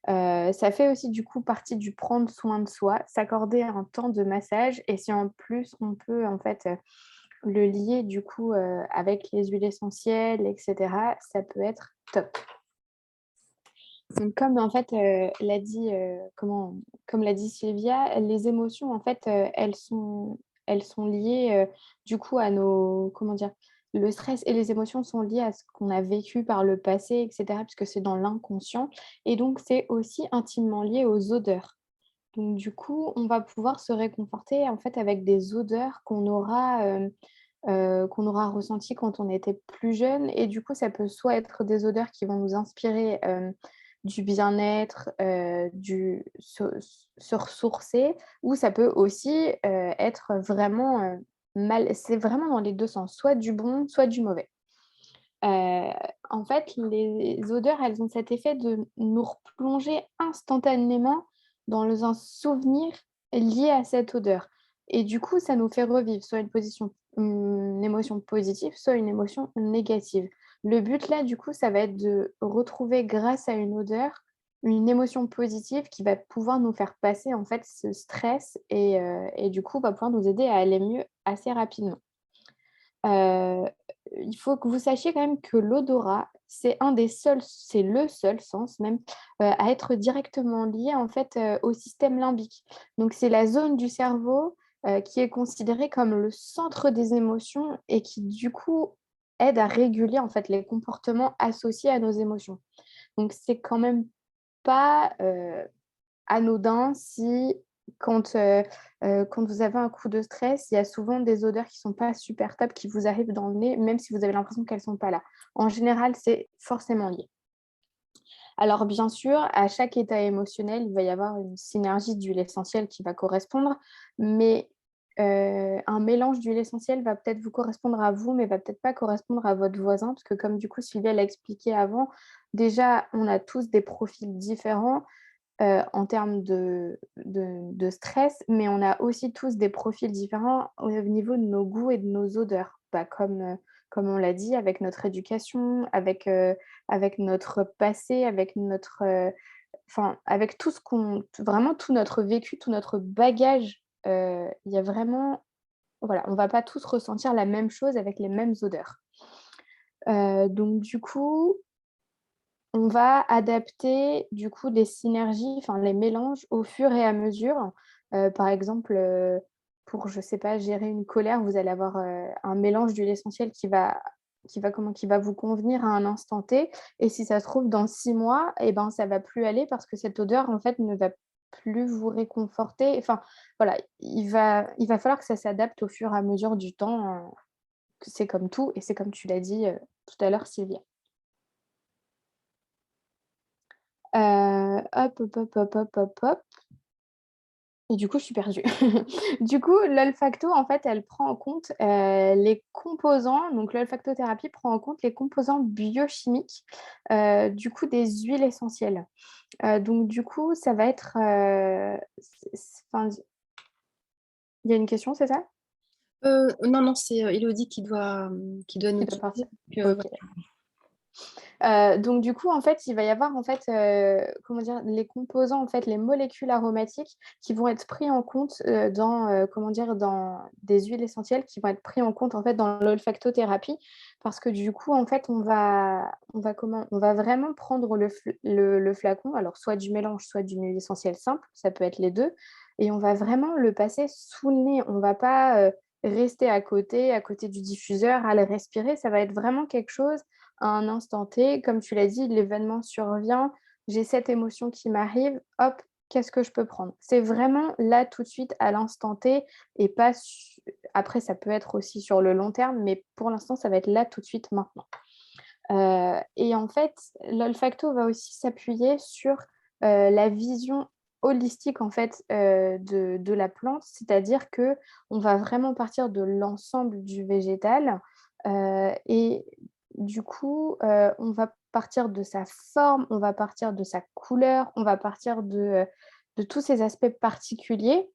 Ça fait aussi du coup partie du prendre soin de soi, s'accorder un temps de massage et si en plus on peut en fait, le lier du coup, avec les huiles essentielles et cetera, ça peut être top. Donc comme en fait, comme l'a dit Sylvia, les émotions en fait, elles sont liées, du coup à nos comment dire? Le stress et les émotions sont liées à ce qu'on a vécu par le passé et cetera, puisque c'est dans l'inconscient et donc c'est aussi intimement lié aux odeurs. Donc du coup, on va pouvoir se réconforter en fait avec des odeurs qu'on aura ressenties quand on était plus jeune et du coup, ça peut soit être des odeurs qui vont nous inspirer, du bien-être, du se ressourcer ou ça peut aussi, être vraiment, mal c'est vraiment dans les 2 sens, soit du bon, soit du mauvais. Heu, En fait, les odeurs, elles ont cet effet de nous replonger instantanément dans un souvenir lié à cette odeur et du coup, ça nous fait revivre soit une émotion positive, soit une émotion négative. Le but là, du coup, ça va être de retrouver grâce à une odeur, une émotion positive qui va pouvoir nous faire passer, en fait, ce stress et du coup, va pouvoir nous aider à aller mieux assez rapidement. Heu, il faut que vous sachiez quand même que l'odorat, c'est le seul sens même, à être directement lié en fait, au système limbique. Donc c'est la zone du cerveau, qui est considérée comme le centre des émotions et qui du coup aide à réguler en fait les comportements associés à nos émotions. Donc c'est quand même pas, anodin si quand vous avez un coup de stress, il y a souvent des odeurs qui sont pas super top qui vous arrivent dans le nez, même si vous avez l'impression qu'elles sont pas là. En général, c'est forcément lié. Alors bien sûr, à chaque état émotionnel, il va y avoir une synergie d'huile essentielle qui va correspondre, mais un mélange d'huile essentielle va peut-être vous correspondre à vous, mais va peut-être pas correspondre à votre voisin, parce que comme du coup Sylvia l'a expliqué avant, déjà on a tous des profils différents en termes de stress, mais on a aussi tous des profils différents au niveau de nos goûts et de nos odeurs. Bah, comme on l'a dit, avec notre éducation, avec notre passé, avec enfin, avec tout ce qu'on vraiment tout notre vécu, tout notre bagage, il y a vraiment voilà, on va pas tous ressentir la même chose avec les mêmes odeurs. Donc du coup, on va adapter du coup les synergies, enfin les mélanges au fur et à mesure. Par exemple, pour je sais pas, gérer une colère, vous allez avoir, un mélange d'huile essentielle qui va vous convenir à un instant T et si ça se trouve dans 6 mois et ben, ça va plus aller parce que cette odeur en fait ne va plus vous réconforter. Enfin voilà, il va falloir que ça s'adapte au fur et à mesure du temps, que c'est comme tout et c'est comme tu l'as dit, tout à l'heure Sylvia. Hop, hop, hop, hop, hop, hop, hop et du coup, je suis perdue. Du coup, l'olfacto, en fait, elle prend en compte, les composants donc l'olfactothérapie prend en compte les composants biochimiques, du coup, des huiles essentielles. Donc du coup, ça va être, c enfin, il y a une question, c'est ça? Non, non, c'est, Élodie qui doit Qui nous doit quitter. partir? Donc, OK. voilà. Donc du coup, en fait, il va y avoir en fait, comment dire? Les composants, en fait, les molécules aromatiques qui vont être pris en compte, comment dire? Dans des huiles essentielles qui vont être pris en compte, en fait, dans l'olfactothérapie. Parce que du coup, en fait, on va vraiment prendre le flacon, alors soit du mélange, soit d'une huile essentielle simple, ça peut être les 2, et on va vraiment le passer sous le nez. On va pas, rester à côté du diffuseur, à le respirer. Ça va être vraiment quelque chose à un instant T, comme tu l'as dit, l'événement survient, j'ai cette émotion qui m'arrive, hop, qu'est-ce que je peux prendre? C'est vraiment là, tout de suite, à l'instant T et pas su après ça peut être aussi sur le long terme, mais pour l'instant, ça va être là, tout de suite, maintenant. Et en fait, l'olfacto va aussi s'appuyer sur, la vision holistique, en fait, de la plante. C'est-à-dire que on va vraiment partir de l'ensemble du végétal, et du coup, on va partir de sa forme, on va partir de sa couleur, on va partir de tous ces aspects particuliers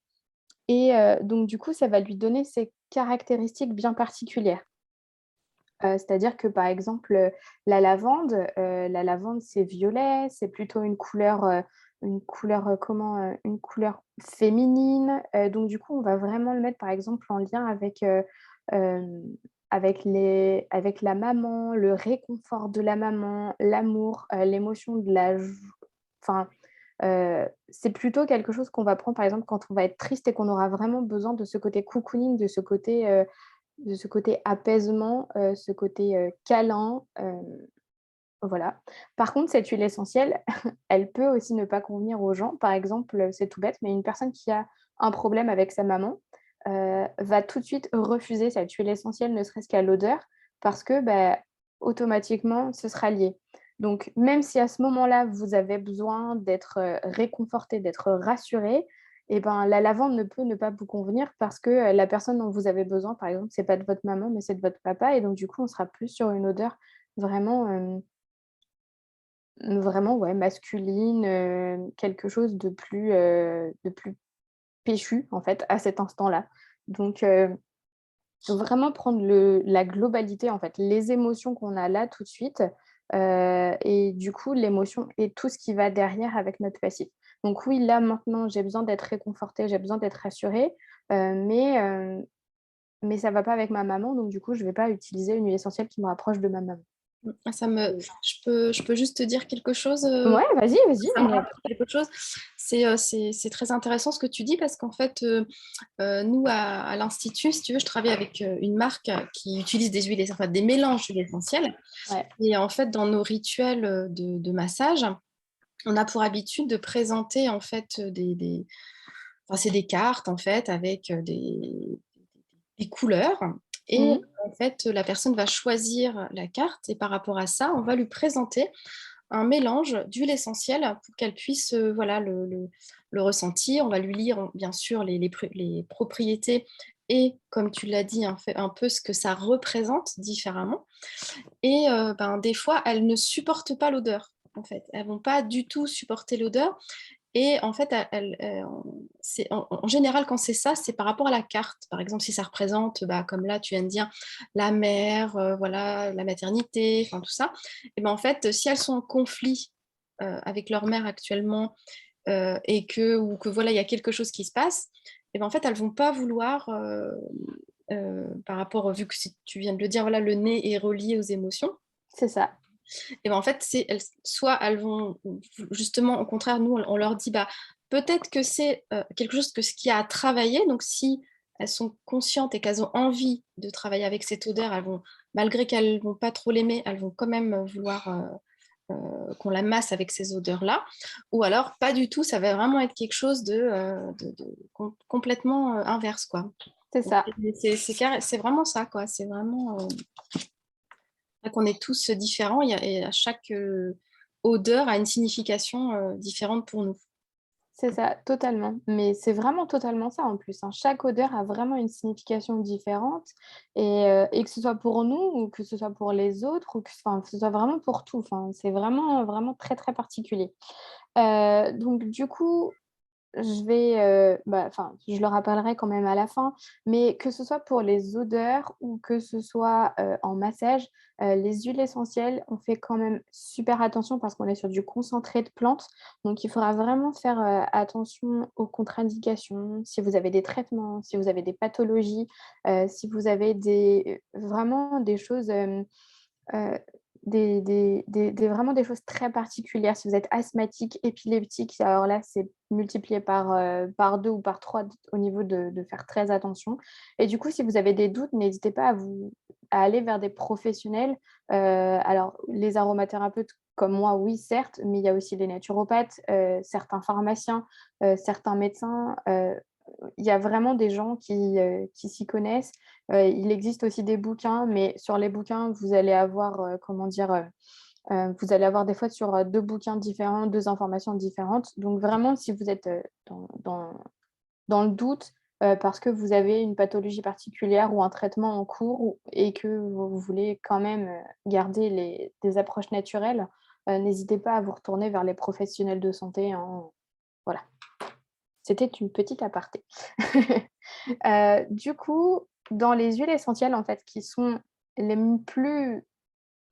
et donc du coup, ça va lui donner ses caractéristiques bien particulières. C'est-à-dire que, par exemple, la lavande, c'est violet, c'est plutôt une couleur, une couleur féminine, donc du coup, on va vraiment le mettre, par exemple, en lien hem, avec la maman, le réconfort de la maman, l'amour, l'émotion de la j enfin, c'est plutôt quelque chose qu'on va prendre, par exemple, quand on va être triste et qu'on aura vraiment besoin de ce côté cocooning, de ce côté apaisement, ce côté, câlin, Voilà. Par contre, cette huile essentielle, elle peut aussi ne pas convenir aux gens. Par exemple, c'est tout bête, mais une personne qui a un problème avec sa maman, va tout de suite refuser cette huile essentielle, ne serait-ce qu'à l'odeur, parce que, bah, automatiquement, ce sera lié. Donc même si à ce moment-là, vous avez besoin d'être, réconforté, d'être rassuré, et ben, la lavande ne peut ne pas vous convenir parce que, la personne dont vous avez besoin, par exemple, c'est pas de votre maman, mais c'est de votre papa et donc du coup, on sera plus sur une odeur vraiment, vraiment, ouais, masculine, quelque chose de plus péchu, en fait, à cet instant-là. Donc vraiment prendre la globalité, en fait, les émotions qu'on a là, tout de suite, et du coup, l'émotion et tout ce qui va derrière avec notre passif. Donc oui, là, maintenant, j'ai besoin d'être réconfortée, j'ai besoin d'être rassurée, mais ça va pas avec ma maman, donc du coup, je vais pas utiliser une huile essentielle qui me rapproche de ma maman. Je peux juste te dire quelque chose. Ouais, vas-y, vas-y, Ça me on est rappelle quelque chose. C'est très intéressant ce que tu dis parce qu'en fait, nous, à l'Institut, si tu veux, je travaille avec une marque qui utilise des huiles, enfin, des mélanges d'huiles essentielles. ouais. Et en fait, dans nos rituels de massage, on a pour habitude de présenter en fait enfin, c'est des cartes en fait avec des couleurs. Et Mmh. en fait, la personne va choisir la carte et par rapport à ça, on va lui présenter un mélange d'huile essentielle pour qu'elle puisse voilà, le ressentir. On va lui lire bien sûr les propriétés et, comme tu l'as dit, un peu ce que ça représente différemment. Et ben, des fois, elles ne supportent pas l'odeur. En fait, elles vont pas du tout supporter l'odeur. Et en fait, en général, quand c'est ça, c'est par rapport à la carte. Par exemple, si ça représente, bah, comme là, tu viens de dire, la mère, voilà, la maternité, enfin tout ça. Et ben en fait, si elles sont en conflit avec leur mère actuellement et ou que voilà, il y a quelque chose qui se passe, et ben en fait, elles vont pas vouloir, par rapport, vu que si tu viens de le dire, voilà, le nez est relié aux émotions. C'est ça. Et ben en fait, soit elles vont, justement, au contraire, nous, on leur dit, bah, peut-être que c'est quelque chose ce qu'il y a à travailler. Donc, si elles sont conscientes et qu'elles ont envie de travailler avec cette odeur, elles vont, malgré qu'elles ne vont pas trop l'aimer, elles vont quand même vouloir qu'on la masse avec ces odeurs-là. Ou alors, pas du tout, ça va vraiment être quelque chose complètement inverse, quoi. C'est Donc, ça. c'est vraiment ça, quoi. C'est vraiment qu'on est tous différents et à chaque odeur a une signification différente pour nous. C'est ça, totalement. Mais c'est vraiment totalement ça en plus, hein. Chaque odeur a vraiment une signification différente et que ce soit pour nous ou que ce soit pour les autres ou que ce soit vraiment pour tout. Enfin, c'est vraiment, vraiment très, très particulier. Donc du coup, je vais, bah, enfin, je le rappellerai quand même à la fin, mais que ce soit pour les odeurs ou que ce soit, en massage, les huiles essentielles, on fait quand même super attention parce qu'on est sur du concentré de plantes. Donc il faudra vraiment faire, attention aux contre-indications, si vous avez des traitements, si vous avez des pathologies, si vous avez vraiment des choses, Heu, vraiment des choses très particulières. Si vous êtes asthmatique, épileptique, alors là, c'est multiplié par 2 ou par 3 au niveau de faire très attention et du coup, si vous avez des doutes, n'hésitez pas à aller vers des professionnels. Alors les aromathérapeutes comme moi, oui, certes, mais il y a aussi les naturopathes, certains pharmaciens, certains médecins, il y a vraiment des gens qui s'y connaissent. Il existe aussi des bouquins, mais sur les bouquins, vous allez avoir, comment dire? Vous allez avoir des fois sur, 2 bouquins différents, 2 informations différentes. Donc vraiment, si vous êtes, dans le doute, parce que vous avez une pathologie particulière ou un traitement en cours et que vous voulez quand même, garder des approches naturelles, n'hésitez pas à vous retourner vers les professionnels de santé, hein. Voilà, c'était une petite aparté. Du coup, dans les huiles essentielles, en fait, qui sont les plus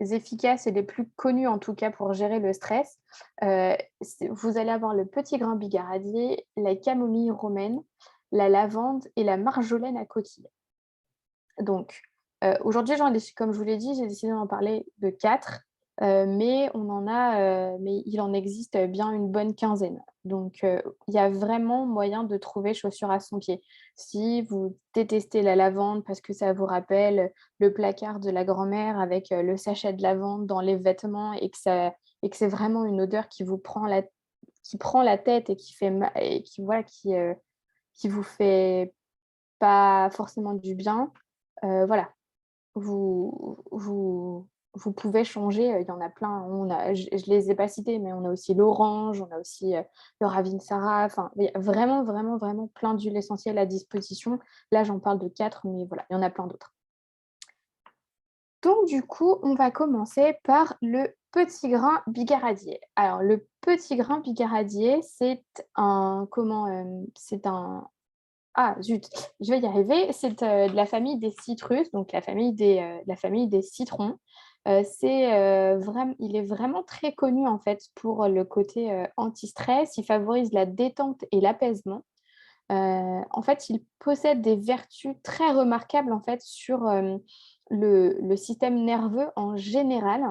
efficaces et les plus connues, en tout cas, pour gérer le stress, vous allez avoir le petit grain bigaradier, la camomille romaine, la lavande et la marjolaine à coquille. Donc, aujourd'hui, comme je vous l'ai dit, j'ai décidé d'en parler de 4. mais mais il en existe bien une bonne quinzaine. Donc, il y a vraiment moyen de trouver chaussures à son pied. Si vous détestez la lavande parce que ça vous rappelle le placard de la grand-mère avec, le sachet de lavande dans les vêtements et que c'est vraiment une odeur qui prend la tête et qui fait ma et qui voilà, qui vous fait pas forcément du bien, voilà, vous vous pouvez changer, il y en a plein. On a je les ai pas cités, mais on a aussi l'orange, on a aussi, le Ravinsara, enfin, il y a vraiment, vraiment, vraiment plein d'huiles essentielles à disposition. Là, j'en parle de 4, mais voilà, il y en a plein d'autres. Donc du coup, on va commencer par le petit grain bigaradier. Alors le petit grain bigaradier, c'est un c'est un ah zut, je vais y arriver. C'est, de la famille des citrus, donc la famille des citrons. Il est vraiment très connu, en fait, pour le côté, anti-stress. Il favorise la détente et l'apaisement. En fait, il possède des vertus très remarquables, en fait, sur, le système nerveux en général.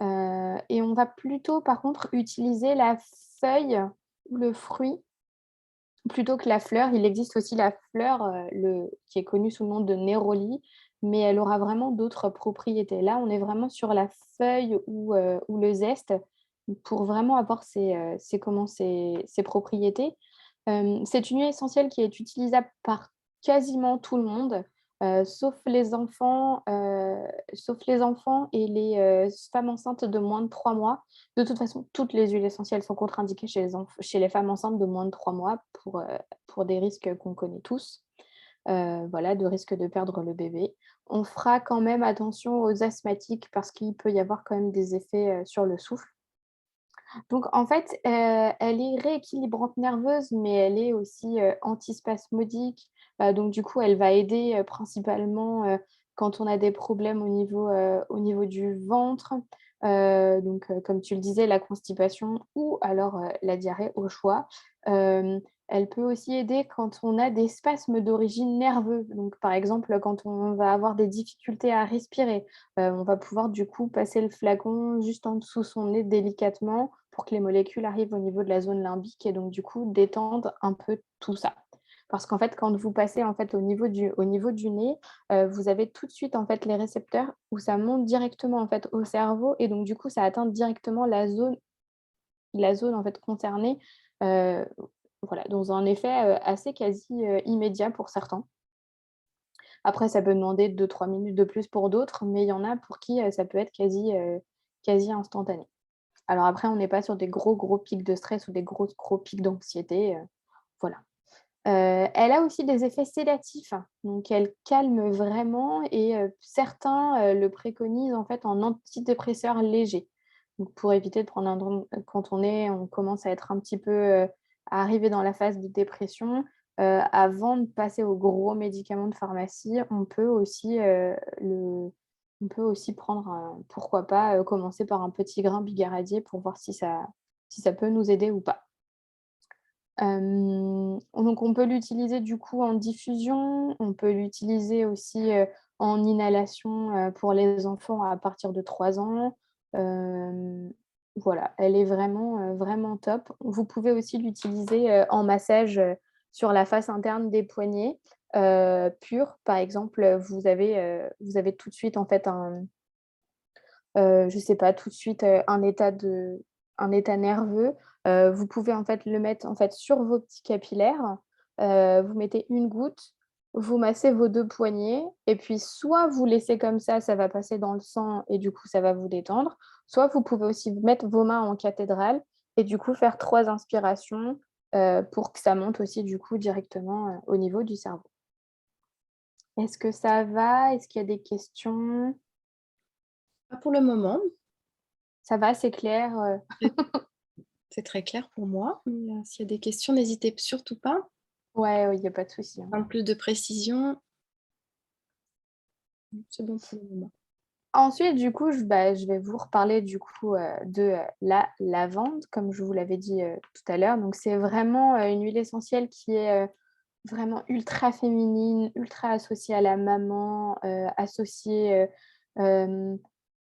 Et on va plutôt, par contre, utiliser la feuille ou le fruit plutôt que la fleur. Il existe aussi la fleur, qui est connue sous le nom de néroli, mais elle aura vraiment d'autres propriétés. Là, on est vraiment sur la feuille ou le zeste pour vraiment avoir ces propriétés. C'est une huile essentielle qui est utilisable par quasiment tout le monde, sauf les enfants et les, femmes enceintes de moins de 3 mois. De toute façon, toutes les huiles essentielles sont contre-indiquées chez les femmes enceintes de moins de 3 mois pour des risques qu'on connaît tous, voilà, de risque de perdre le bébé. On fera quand même attention aux asthmatiques parce qu'il peut y avoir quand même des effets, sur le souffle. Donc en fait, elle est rééquilibrante nerveuse, mais elle est aussi, antispasmodique. Donc du coup, elle va aider, principalement, quand on a des problèmes au niveau du ventre, comme tu le disais, la constipation ou alors, la diarrhée au choix. Elle peut aussi aider quand on a des spasmes d'origine nerveuse. Donc par exemple, quand on va avoir des difficultés à respirer, on va pouvoir du coup passer le flacon juste en dessous son nez délicatement pour que les molécules arrivent au niveau de la zone limbique et donc du coup détendre un peu tout ça. Parce qu'en fait, quand vous passez en fait au niveau du nez, vous avez tout de suite en fait les récepteurs où ça monte directement en fait au cerveau et donc du coup ça atteint directement la zone en fait concernée, heu, voilà, dans un effet, assez quasi, immédiat pour certains. Après ça peut demander 2-3 minutes de plus pour d'autres, mais il y en a pour qui, ça peut être quasi instantané. Alors après, on n'est pas sur des gros, gros pics de stress ou des gros, gros pics d'anxiété, voilà. Elle a aussi des effets sédatifs, donc elle calme vraiment et certains, le préconisent en fait en antidépresseur léger. Donc pour éviter de prendre un drom quand on commence à être un petit peu, à arriver dans la phase de dépression, avant de passer aux gros médicaments de pharmacie, on peut aussi prendre un pourquoi pas, commencer par un petit grain bigaradier pour voir si ça peut nous aider ou pas. Donc on peut l'utiliser du coup en diffusion, on peut l'utiliser aussi, en inhalation, pour les enfants à partir de 3 ans. Voilà, elle est vraiment, vraiment top. Vous pouvez aussi l'utiliser, en massage, sur la face interne des poignets, pur. Par exemple, vous avez tout de suite en fait je sais pas, tout de suite, un état nerveux. Vous pouvez en fait le mettre en fait sur vos petits capillaires, vous mettez une goutte, vous massez vos 2 poignets et puis soit vous laissez comme ça va passer dans le sang et du coup ça va vous détendre, soit vous pouvez aussi mettre vos mains en cathédrale et du coup faire 3 inspirations, pour que ça monte aussi du coup directement, au niveau du cerveau. Est-ce que ça va? Est-ce qu'il y a des questions? Pas pour le moment, Ça va, c'est clair, c'est très clair pour moi. Mais, s'il y a des questions, n'hésitez surtout pas. Ouais, oui, il y a pas de souci, hein. Un plus de précision, c'est bon pour le moment. Ensuite, du coup, je vais vous reparler du coup, la lavande, comme je vous l'avais dit, tout à l'heure. Donc c'est vraiment, une huile essentielle qui est, vraiment ultra féminine, ultra associée à la maman, associée,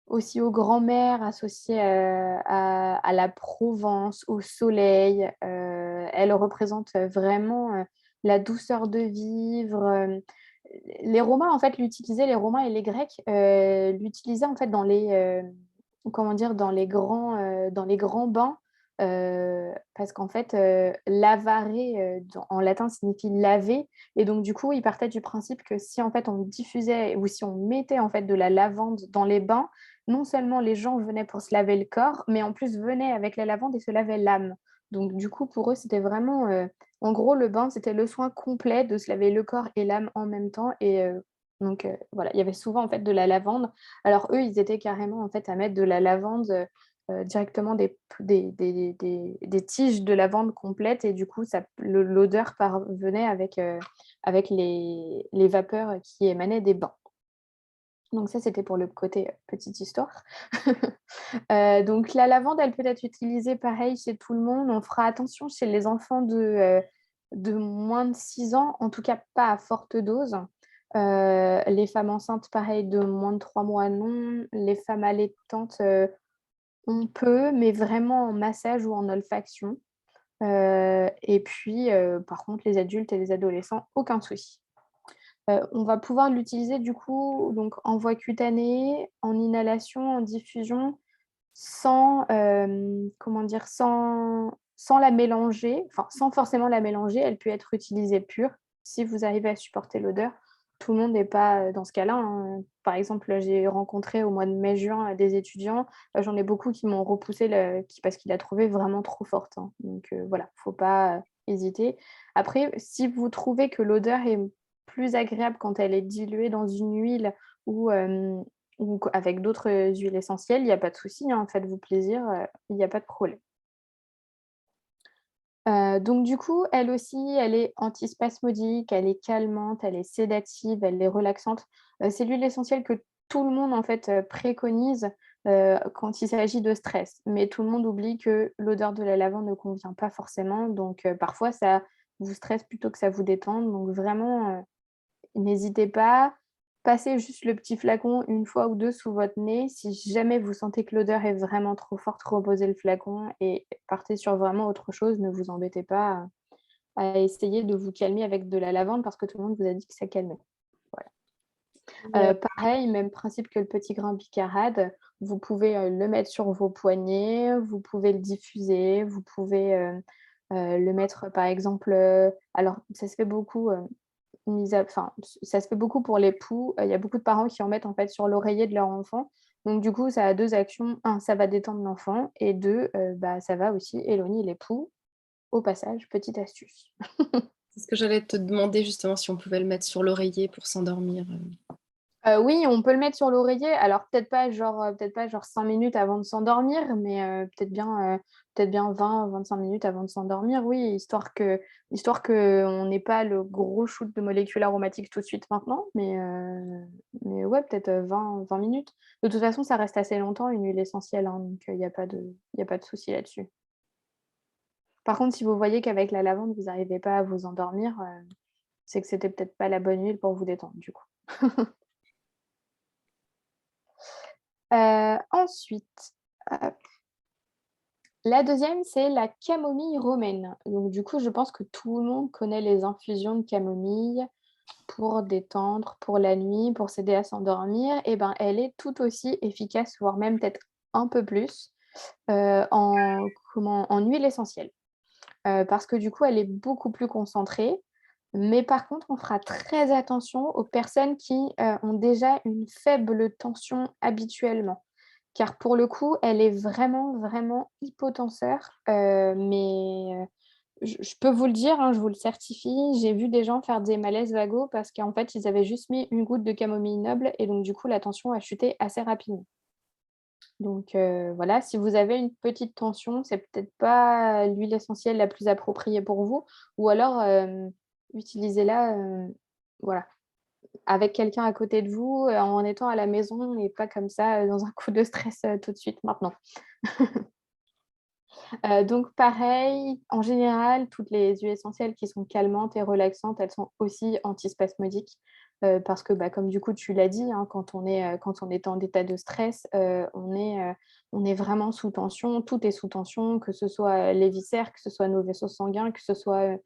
aussi aux grands-mères, associées à la Provence, au soleil. Elle représente vraiment la douceur de vivre. Les Romains, en fait, l'utilisaient, les Romains et les Grecs l'utilisaient en fait comment dire, dans les grands bains. Parce qu'en fait, lavare en latin signifie laver, et donc du coup, ils partaient du principe que si en fait on diffusait ou si on mettait en fait de la lavande dans les bains, non seulement les gens venaient pour se laver le corps, mais en plus venaient avec la lavande et se lavaient l'âme. Donc du coup, pour eux, c'était vraiment, en gros, le bain, c'était le soin complet de se laver le corps et l'âme en même temps. Et donc voilà, il y avait souvent en fait de la lavande. Alors eux, ils étaient carrément en fait à mettre de la lavande directement des tiges de lavande complètes, et du coup, l'odeur parvenait avec les vapeurs qui émanaient des bains. Donc ça, c'était pour le côté petite histoire. Donc la lavande, elle peut être utilisée pareil chez tout le monde. On fera attention chez les enfants de moins de 6 ans, en tout cas pas à forte dose. Les femmes enceintes, pareil, de moins de 3 mois, non. Les femmes allaitantes, on peut, mais vraiment en massage ou en olfaction. Et puis, par contre, les adultes et les adolescents, aucun souci. On va pouvoir l'utiliser du coup donc en voie cutanée, en inhalation, en diffusion, sans, comment dire? Sans la mélanger, enfin sans forcément la mélanger. Elle peut être utilisée pure, si vous arrivez à supporter l'odeur. Tout le monde n'est pas, dans ce cas-là, hein. Par exemple, j'ai rencontré au mois de mai-juin, des étudiants, j'en ai beaucoup qui m'ont repoussé parce qu'ils la trouvaient vraiment trop forte, hein. Donc voilà, faut pas, hésiter. Après, si vous trouvez que l'odeur est plus agréable quand elle est diluée dans une huile ou avec d'autres huiles essentielles, il y a pas de souci, hein, faites-vous plaisir, il y a pas de problème. Donc du coup, elle aussi, elle est antispasmodique, elle est calmante, elle est sédative, elle est relaxante. C'est l'huile essentielle que tout le monde en fait, préconise, quand il s'agit de stress. Mais tout le monde oublie que l'odeur de la lavande ne convient pas forcément, donc parfois ça vous stresse plutôt que ça vous détende. Donc vraiment, n'hésitez pas, passez juste le petit flacon une fois ou 2 sous votre nez. Si jamais vous sentez que l'odeur est vraiment trop forte, reposez le flacon et partez sur vraiment autre chose. Ne vous embêtez pas à essayer de vous calmer avec de la lavande parce que tout le monde vous a dit que ça calmait. Et, Pareil, même principe que le petit grain bicarade, vous pouvez, le mettre sur vos poignets, vous pouvez le diffuser, vous pouvez, le mettre par exemple, alors ça se fait beaucoup, enfin, ça se fait beaucoup pour les poux. Il y a beaucoup de parents qui en mettent en fait sur l'oreiller de leur enfant. Donc du coup, ça a 2 actions. Un, ça va détendre l'enfant, et 2, bah, ça va aussi éloigner les poux. Au passage, petite astuce. c'est ce que j'allais te demander justement si on pouvait le mettre sur l'oreiller pour s'endormir. Oui, on peut le mettre sur l'oreiller. Alors peut-être pas genre 5 minutes avant de s'endormir, mais peut-être bien 20-25 minutes avant de s'endormir, oui, histoire qu'on n'ait pas le gros shoot de molécules aromatiques tout de suite maintenant, mais ouais, peut-être, 20 minutes. De toute façon, ça reste assez longtemps une huile essentielle, hein, donc il y a pas de souci là-dessus. Par contre, si vous voyez qu'avec la lavande, vous n'arrivez pas à vous endormir, c'est que c'était peut-être pas la bonne huile pour vous détendre, du coup. Ensuite, hop, la deuxième, c'est la camomille romaine. Donc du coup, je pense que tout le monde connaît les infusions de camomille pour détendre, pour la nuit, pour s'aider à s'endormir. Et ben, elle est tout aussi efficace, voire même peut-être un peu plus, en huile essentielle. Parce que du coup, elle est beaucoup plus concentrée. Mais par contre, on fera très attention aux personnes qui, ont déjà une faible tension habituellement. Car pour le coup, elle est vraiment, vraiment hypotenseur, mais je peux vous le dire, hein, je vous le certifie, j'ai vu des gens faire des malaises vagos parce qu'en fait, ils avaient juste mis une goutte de camomille noble, et donc du coup, la tension a chuté assez rapidement. Donc voilà, si vous avez une petite tension, c'est peut-être pas l'huile essentielle la plus appropriée pour vous, ou alors, utilisez-la, voilà, avec quelqu'un à côté de vous, en étant à la maison, et pas comme ça, dans un coup de stress, tout de suite maintenant. Donc pareil, en général, toutes les huiles essentielles qui sont calmantes et relaxantes, elles sont aussi antispasmodiques. parce que, comme du coup tu l'as dit, hein, quand on est en état de stress, on est vraiment sous tension, tout est sous tension, que ce soit les viscères, que ce soit nos vaisseaux sanguins, que ce soit,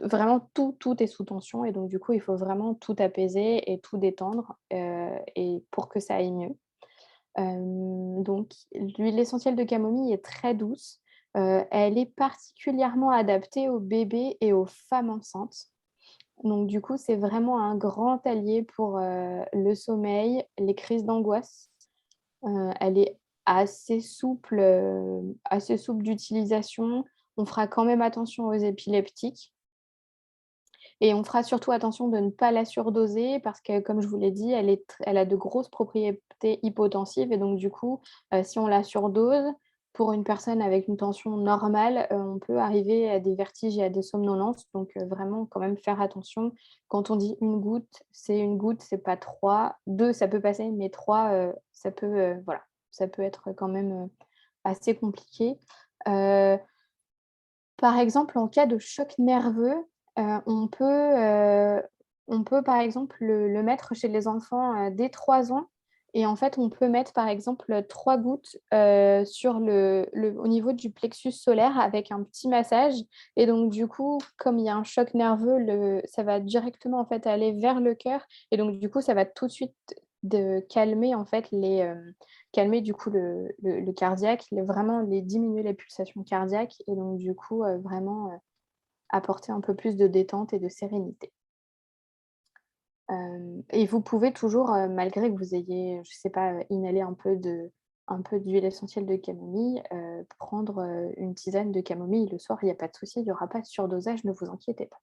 vraiment tout est sous tension et donc du coup, il faut vraiment tout apaiser et tout détendre, et pour que ça aille mieux. Donc l'huile essentielle de camomille est très douce, elle est particulièrement adaptée aux bébés et aux femmes enceintes. Donc du coup, c'est vraiment un grand allié pour, le sommeil, les crises d'angoisse. Elle est assez souple d'utilisation. On fera quand même attention aux épileptiques et on fera surtout attention de ne pas la surdoser parce que, comme je vous l'ai dit, elle a de grosses propriétés hypotensives et donc du coup, si on la surdose, pour une personne avec une tension normale, on peut arriver à des vertiges et à des somnolences donc vraiment quand même faire attention. Quand on dit une goutte, c'est pas 3. 2 ça peut passer, mais 3 ça peut, voilà, ça peut être quand même, assez compliqué. Heu Par exemple, en cas de choc nerveux, heu, on peut, heu, on peut, par exemple, le mettre chez les enfants, dès 3 ans et en fait, on peut mettre, par exemple, 3 gouttes, sur le au niveau du plexus solaire avec un petit massage et donc du coup, comme il y a un choc nerveux, ça va directement, en fait, aller vers le cœur et donc du coup, ça va tout de suite de calmer, en fait, calmer du coup le cardiaque, vraiment les diminuer les pulsations cardiaques et donc du coup, vraiment, apporter un peu plus de détente et de sérénité. Et vous pouvez toujours, malgré que vous ayez, je sais pas, inhalé un peu d'huile essentielle de camomille, prendre, une tisane de camomille le soir, il y a pas de souci, il y aura pas de surdosage, ne vous inquiétez pas.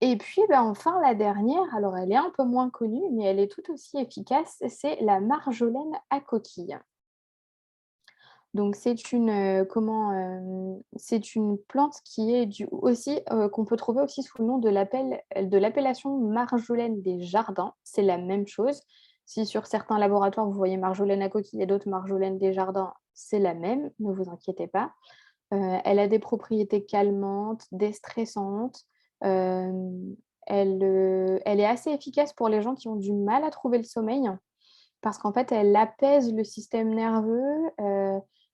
Et puis, enfin la dernière, alors elle est un peu moins connue, mais elle est tout aussi efficace, c'est la marjolaine à coquille. Donc c'est une plante qui est du aussi, qu'on peut trouver aussi sous le nom de l'appellation marjolaine des jardins. C'est la même chose. Si sur certains laboratoires, vous voyez marjolaine à coquille et d'autres marjolaine des jardins, c'est la même, ne vous inquiétez pas. Elle a des propriétés calmantes, déstressantes. Hem, elle est assez efficace pour les gens qui ont du mal à trouver le sommeil. Parce qu'en fait, elle apaise le système nerveux,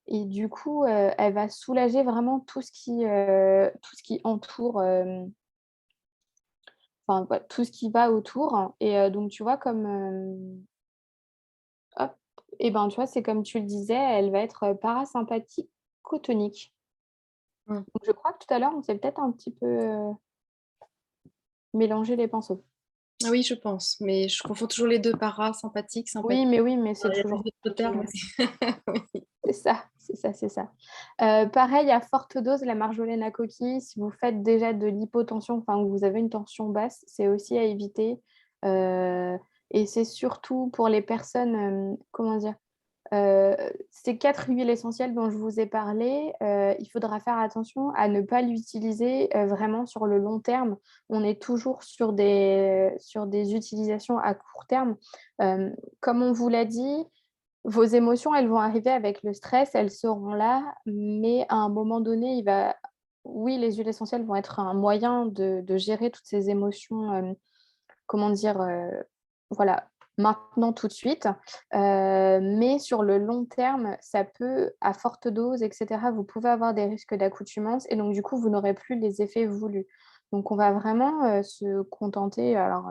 et du coup, elle va soulager vraiment tout ce qui entoure, enfin, ouais, tout ce qui va autour et donc tu vois comme, hop et tu vois, c'est comme tu le disais, elle va être, parasympathique cotonique. Mmh. Donc je crois que tout à l'heure, on s'est peut-être un petit peu, mélangé les pinceaux. Ah oui, je pense, mais je confonds toujours les 2 sympathique, sympathie. Oui, mais c'est Il y a toujours d'autres termes, pareil, mais oui. c'est ça, c'est ça, c'est ça. Pareil, à forte dose, la marjolaine à coquille, si vous faites déjà de l'hypotension, enfin, que vous avez une tension basse, c'est aussi à éviter, heu et c'est surtout pour les personnes, comment dire? Heu, Ces 4 huiles essentielles dont je vous ai parlé, il faudra faire attention à ne pas l'utiliser, vraiment sur le long terme. On est toujours sur des utilisations à court terme. Comme on vous l'a dit, vos émotions, elles vont arriver avec le stress, elles seront là, mais à un moment donné, oui, les huiles essentielles vont être un moyen de gérer toutes ces émotions, comment dire? Voilà, maintenant, tout de suite, mais sur le long terme, ça peut, à forte dose et cetera, vous pouvez avoir des risques d'accoutumance et donc du coup, vous n'aurez plus les effets voulus. Donc on va vraiment, se contenter, alors,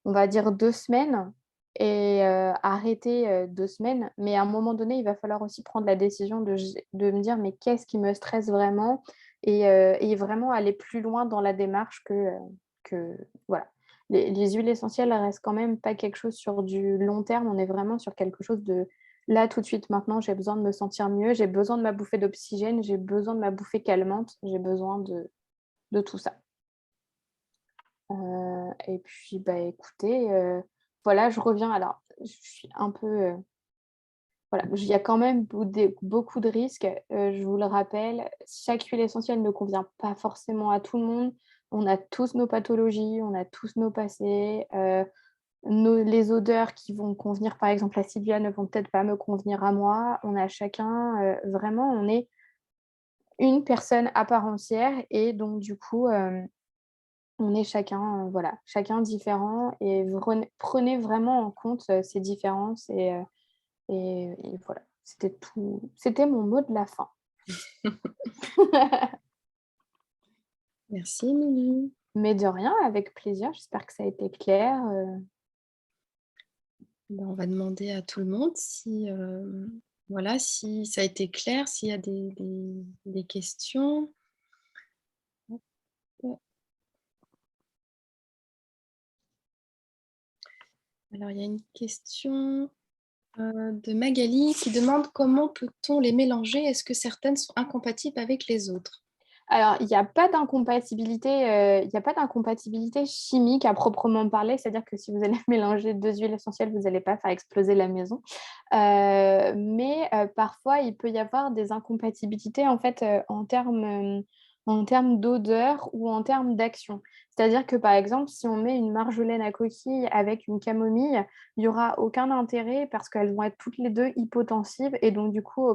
on va dire 2 semaines et arrêter, 2 semaines, mais à un moment donné, il va falloir aussi prendre la décision de me dire: «Mais qu'est-ce qui me stresse vraiment?» et vraiment aller plus loin dans la démarche que voilà. Les huiles essentielles, elles restent quand même pas quelque chose sur du long terme. On est vraiment sur quelque chose de là, tout de suite, maintenant, j'ai besoin de me sentir mieux, j'ai besoin de ma bouffée d'oxygène, j'ai besoin de ma bouffée calmante, j'ai besoin de tout ça. Et puis, écoutez, voilà, je reviens alors, je suis un peu, voilà, il y a quand même beaucoup de risques, je vous le rappelle. Chaque huile essentielle ne convient pas forcément à tout le monde. On a tous nos pathologies, on a tous nos passés, les odeurs qui vont convenir, par exemple, à Sylvia ne vont peut-être pas me convenir à moi. On a chacun, vraiment, on est une personne à part entière et donc du coup, on est chacun, voilà, chacun différent et prenez vraiment en compte ces différences et voilà, c'était tout. C'était mon mot de la fin. Merci, Émilie. Mais de rien, avec plaisir. J'espère que ça a été clair. On va demander à tout le monde si, voilà, si ça a été clair, s'il y a des questions. Alors, il y a une question de Magali qui demande comment peut-on les mélanger? Est-ce que certaines sont incompatibles avec les autres? Alors, il n'y a pas d'incompatibilité, chimique à proprement parler. C'est-à-dire que si vous allez mélanger 2 huiles essentielles, vous n'allez pas faire exploser la maison. Mais parfois, il peut y avoir des incompatibilités en fait, en termes d'odeur ou en termes d'action. C'est-à-dire que, par exemple, si on met une marjolaine à coquille avec une camomille, il n'y aura aucun intérêt parce qu'elles vont être toutes les 2 hypotensives et donc du coup,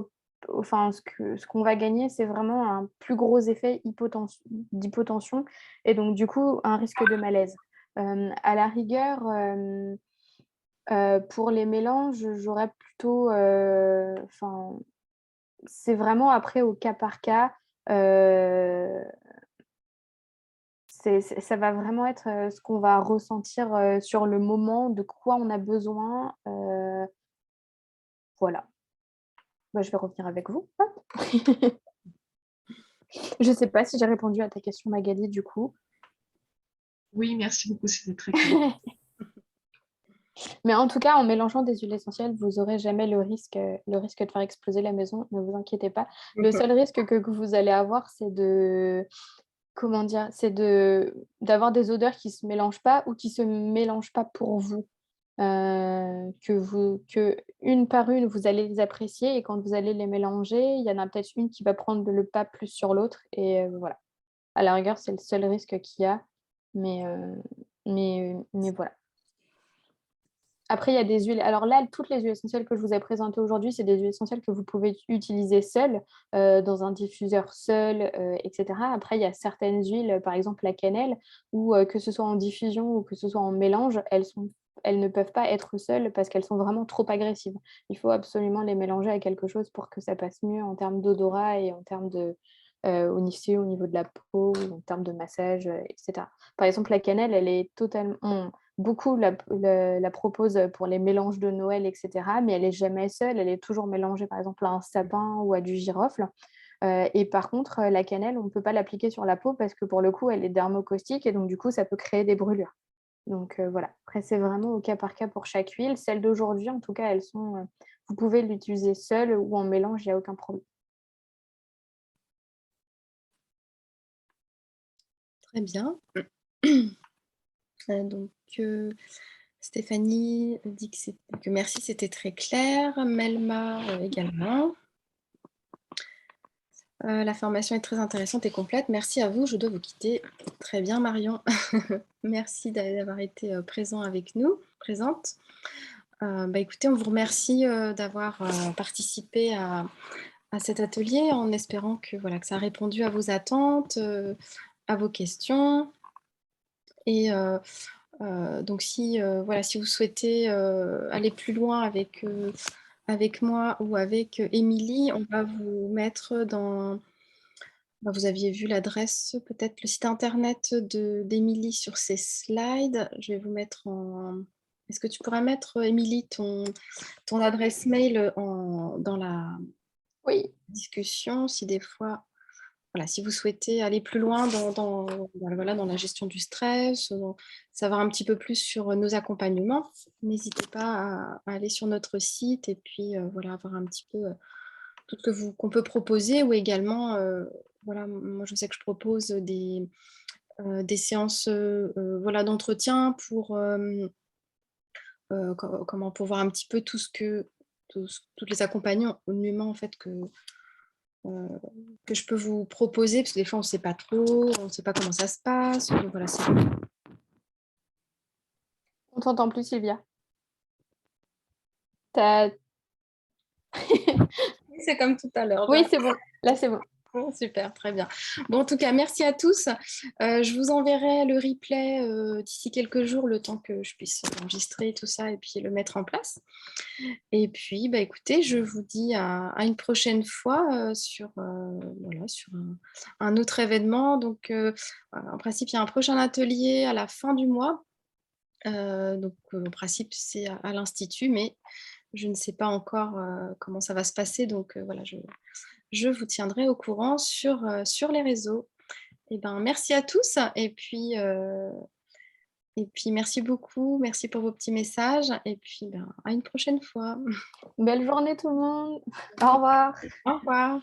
enfin, ce qu'on va gagner, c'est vraiment un plus gros effet d'hypotension et donc du coup, un risque de malaise. À la rigueur, pour les mélanges, j'aurais plutôt, enfin, c'est vraiment après au cas par cas, ça va vraiment être, ce qu'on va ressentir, sur le moment, de quoi on a besoin, voilà. Bah, je vais revenir avec vous. Hop. Je ne sais pas si j'ai répondu à ta question, Magali, du coup. Oui, merci beaucoup, c'était très clair. Mais en tout cas, en mélangeant des huiles essentielles, vous n'aurez jamais le risque de faire exploser la maison, ne vous inquiétez pas. Le seul risque que vous allez avoir, c'est comment dire? D'avoir des odeurs qui ne se mélangent pas ou qui ne se mélangent pas pour vous. Que une par une, vous allez les apprécier et quand vous allez les mélanger, il y en a peut-être une qui va prendre le pas plus sur l'autre et voilà. À la rigueur, c'est le seul risque qu'il y a, mais voilà. Après, il y a des huiles. Alors là, toutes les huiles essentielles que je vous ai présentées aujourd'hui, c'est des huiles essentielles que vous pouvez utiliser seules, dans un diffuseur seul, et cetera. Après, il y a certaines huiles, par exemple la cannelle, où, que ce soit en diffusion ou que ce soit en mélange, elles ne peuvent pas être seules parce qu'elles sont vraiment trop agressives. Il faut absolument les mélanger à quelque chose pour que ça passe mieux en termes d'odorat et en termes de, au niveau de la peau ou en termes de massage, et cetera. Par exemple, la cannelle, elle est totalement beaucoup la proposent pour les mélanges de Noël, et cetera, mais elle est jamais seule, elle est toujours mélangée, par exemple, à un sapin ou à du girofle. Et par contre, la cannelle, on ne peut pas l'appliquer sur la peau parce que pour le coup, elle est dermocaustique et donc du coup, ça peut créer des brûlures. Donc voilà. Après, c'est vraiment au cas par cas pour chaque huile. Celles d'aujourd'hui, en tout cas, vous pouvez l'utiliser seule ou en mélange, il n'y a aucun problème. Très bien. Donc, Stéphanie dit que merci, c'était très clair. Melma également. La formation est très intéressante et complète. Merci à vous. Je dois vous quitter. Très bien, Marion. Merci d'avoir été présente. Écoutez, on vous remercie d'avoir participé à cet atelier en espérant que ça a répondu à vos attentes, à vos questions. Et donc, si vous souhaitez aller plus loin avec moi ou avec Émilie, on va vous mettre dans... Vous aviez vu l'adresse, peut-être le site internet d'Émilie sur ces slides. Je vais vous mettre en... Est-ce que tu pourrais mettre, Émilie, ton adresse mail dans la Oui. discussion, si des fois... Voilà, si vous souhaitez aller plus loin dans la gestion du stress, savoir un petit peu plus sur nos accompagnements, n'hésitez pas à aller sur notre site et puis avoir un petit peu tout ce qu'on peut proposer ou également, moi je sais que je propose des séances d'entretien pour voir un petit peu tous les accompagnements en fait que je peux vous proposer, parce que des fois, on ne sait pas trop, on ne sait pas comment ça se passe. Donc, voilà, On t'entend plus, Sylvia. T'as... c'est comme tout à l'heure. Oui, c'est bon. Là, c'est bon. Super, très bien. Bon, en tout cas, merci à tous. Je vous enverrai le replay d'ici quelques jours, le temps que je puisse enregistrer tout ça et puis le mettre en place. Et puis, bah, écoutez, je vous dis à une prochaine fois voilà, sur un autre événement. Donc, en principe, il y a un prochain atelier à la fin du mois. Donc, en principe, c'est à l'Institut, mais je ne sais pas encore comment ça va se passer. Donc, voilà, je vous tiendrai au courant sur les réseaux. Et ben, merci à tous et puis merci beaucoup, merci pour vos petits messages et puis ben, à une prochaine fois. Belle journée tout le monde. Au revoir. Au revoir.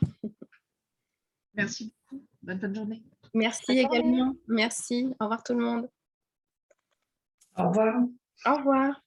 Merci beaucoup. Bonne journée. Merci Bonne journée. également. Merci. Au revoir tout le monde. Au revoir. Au revoir.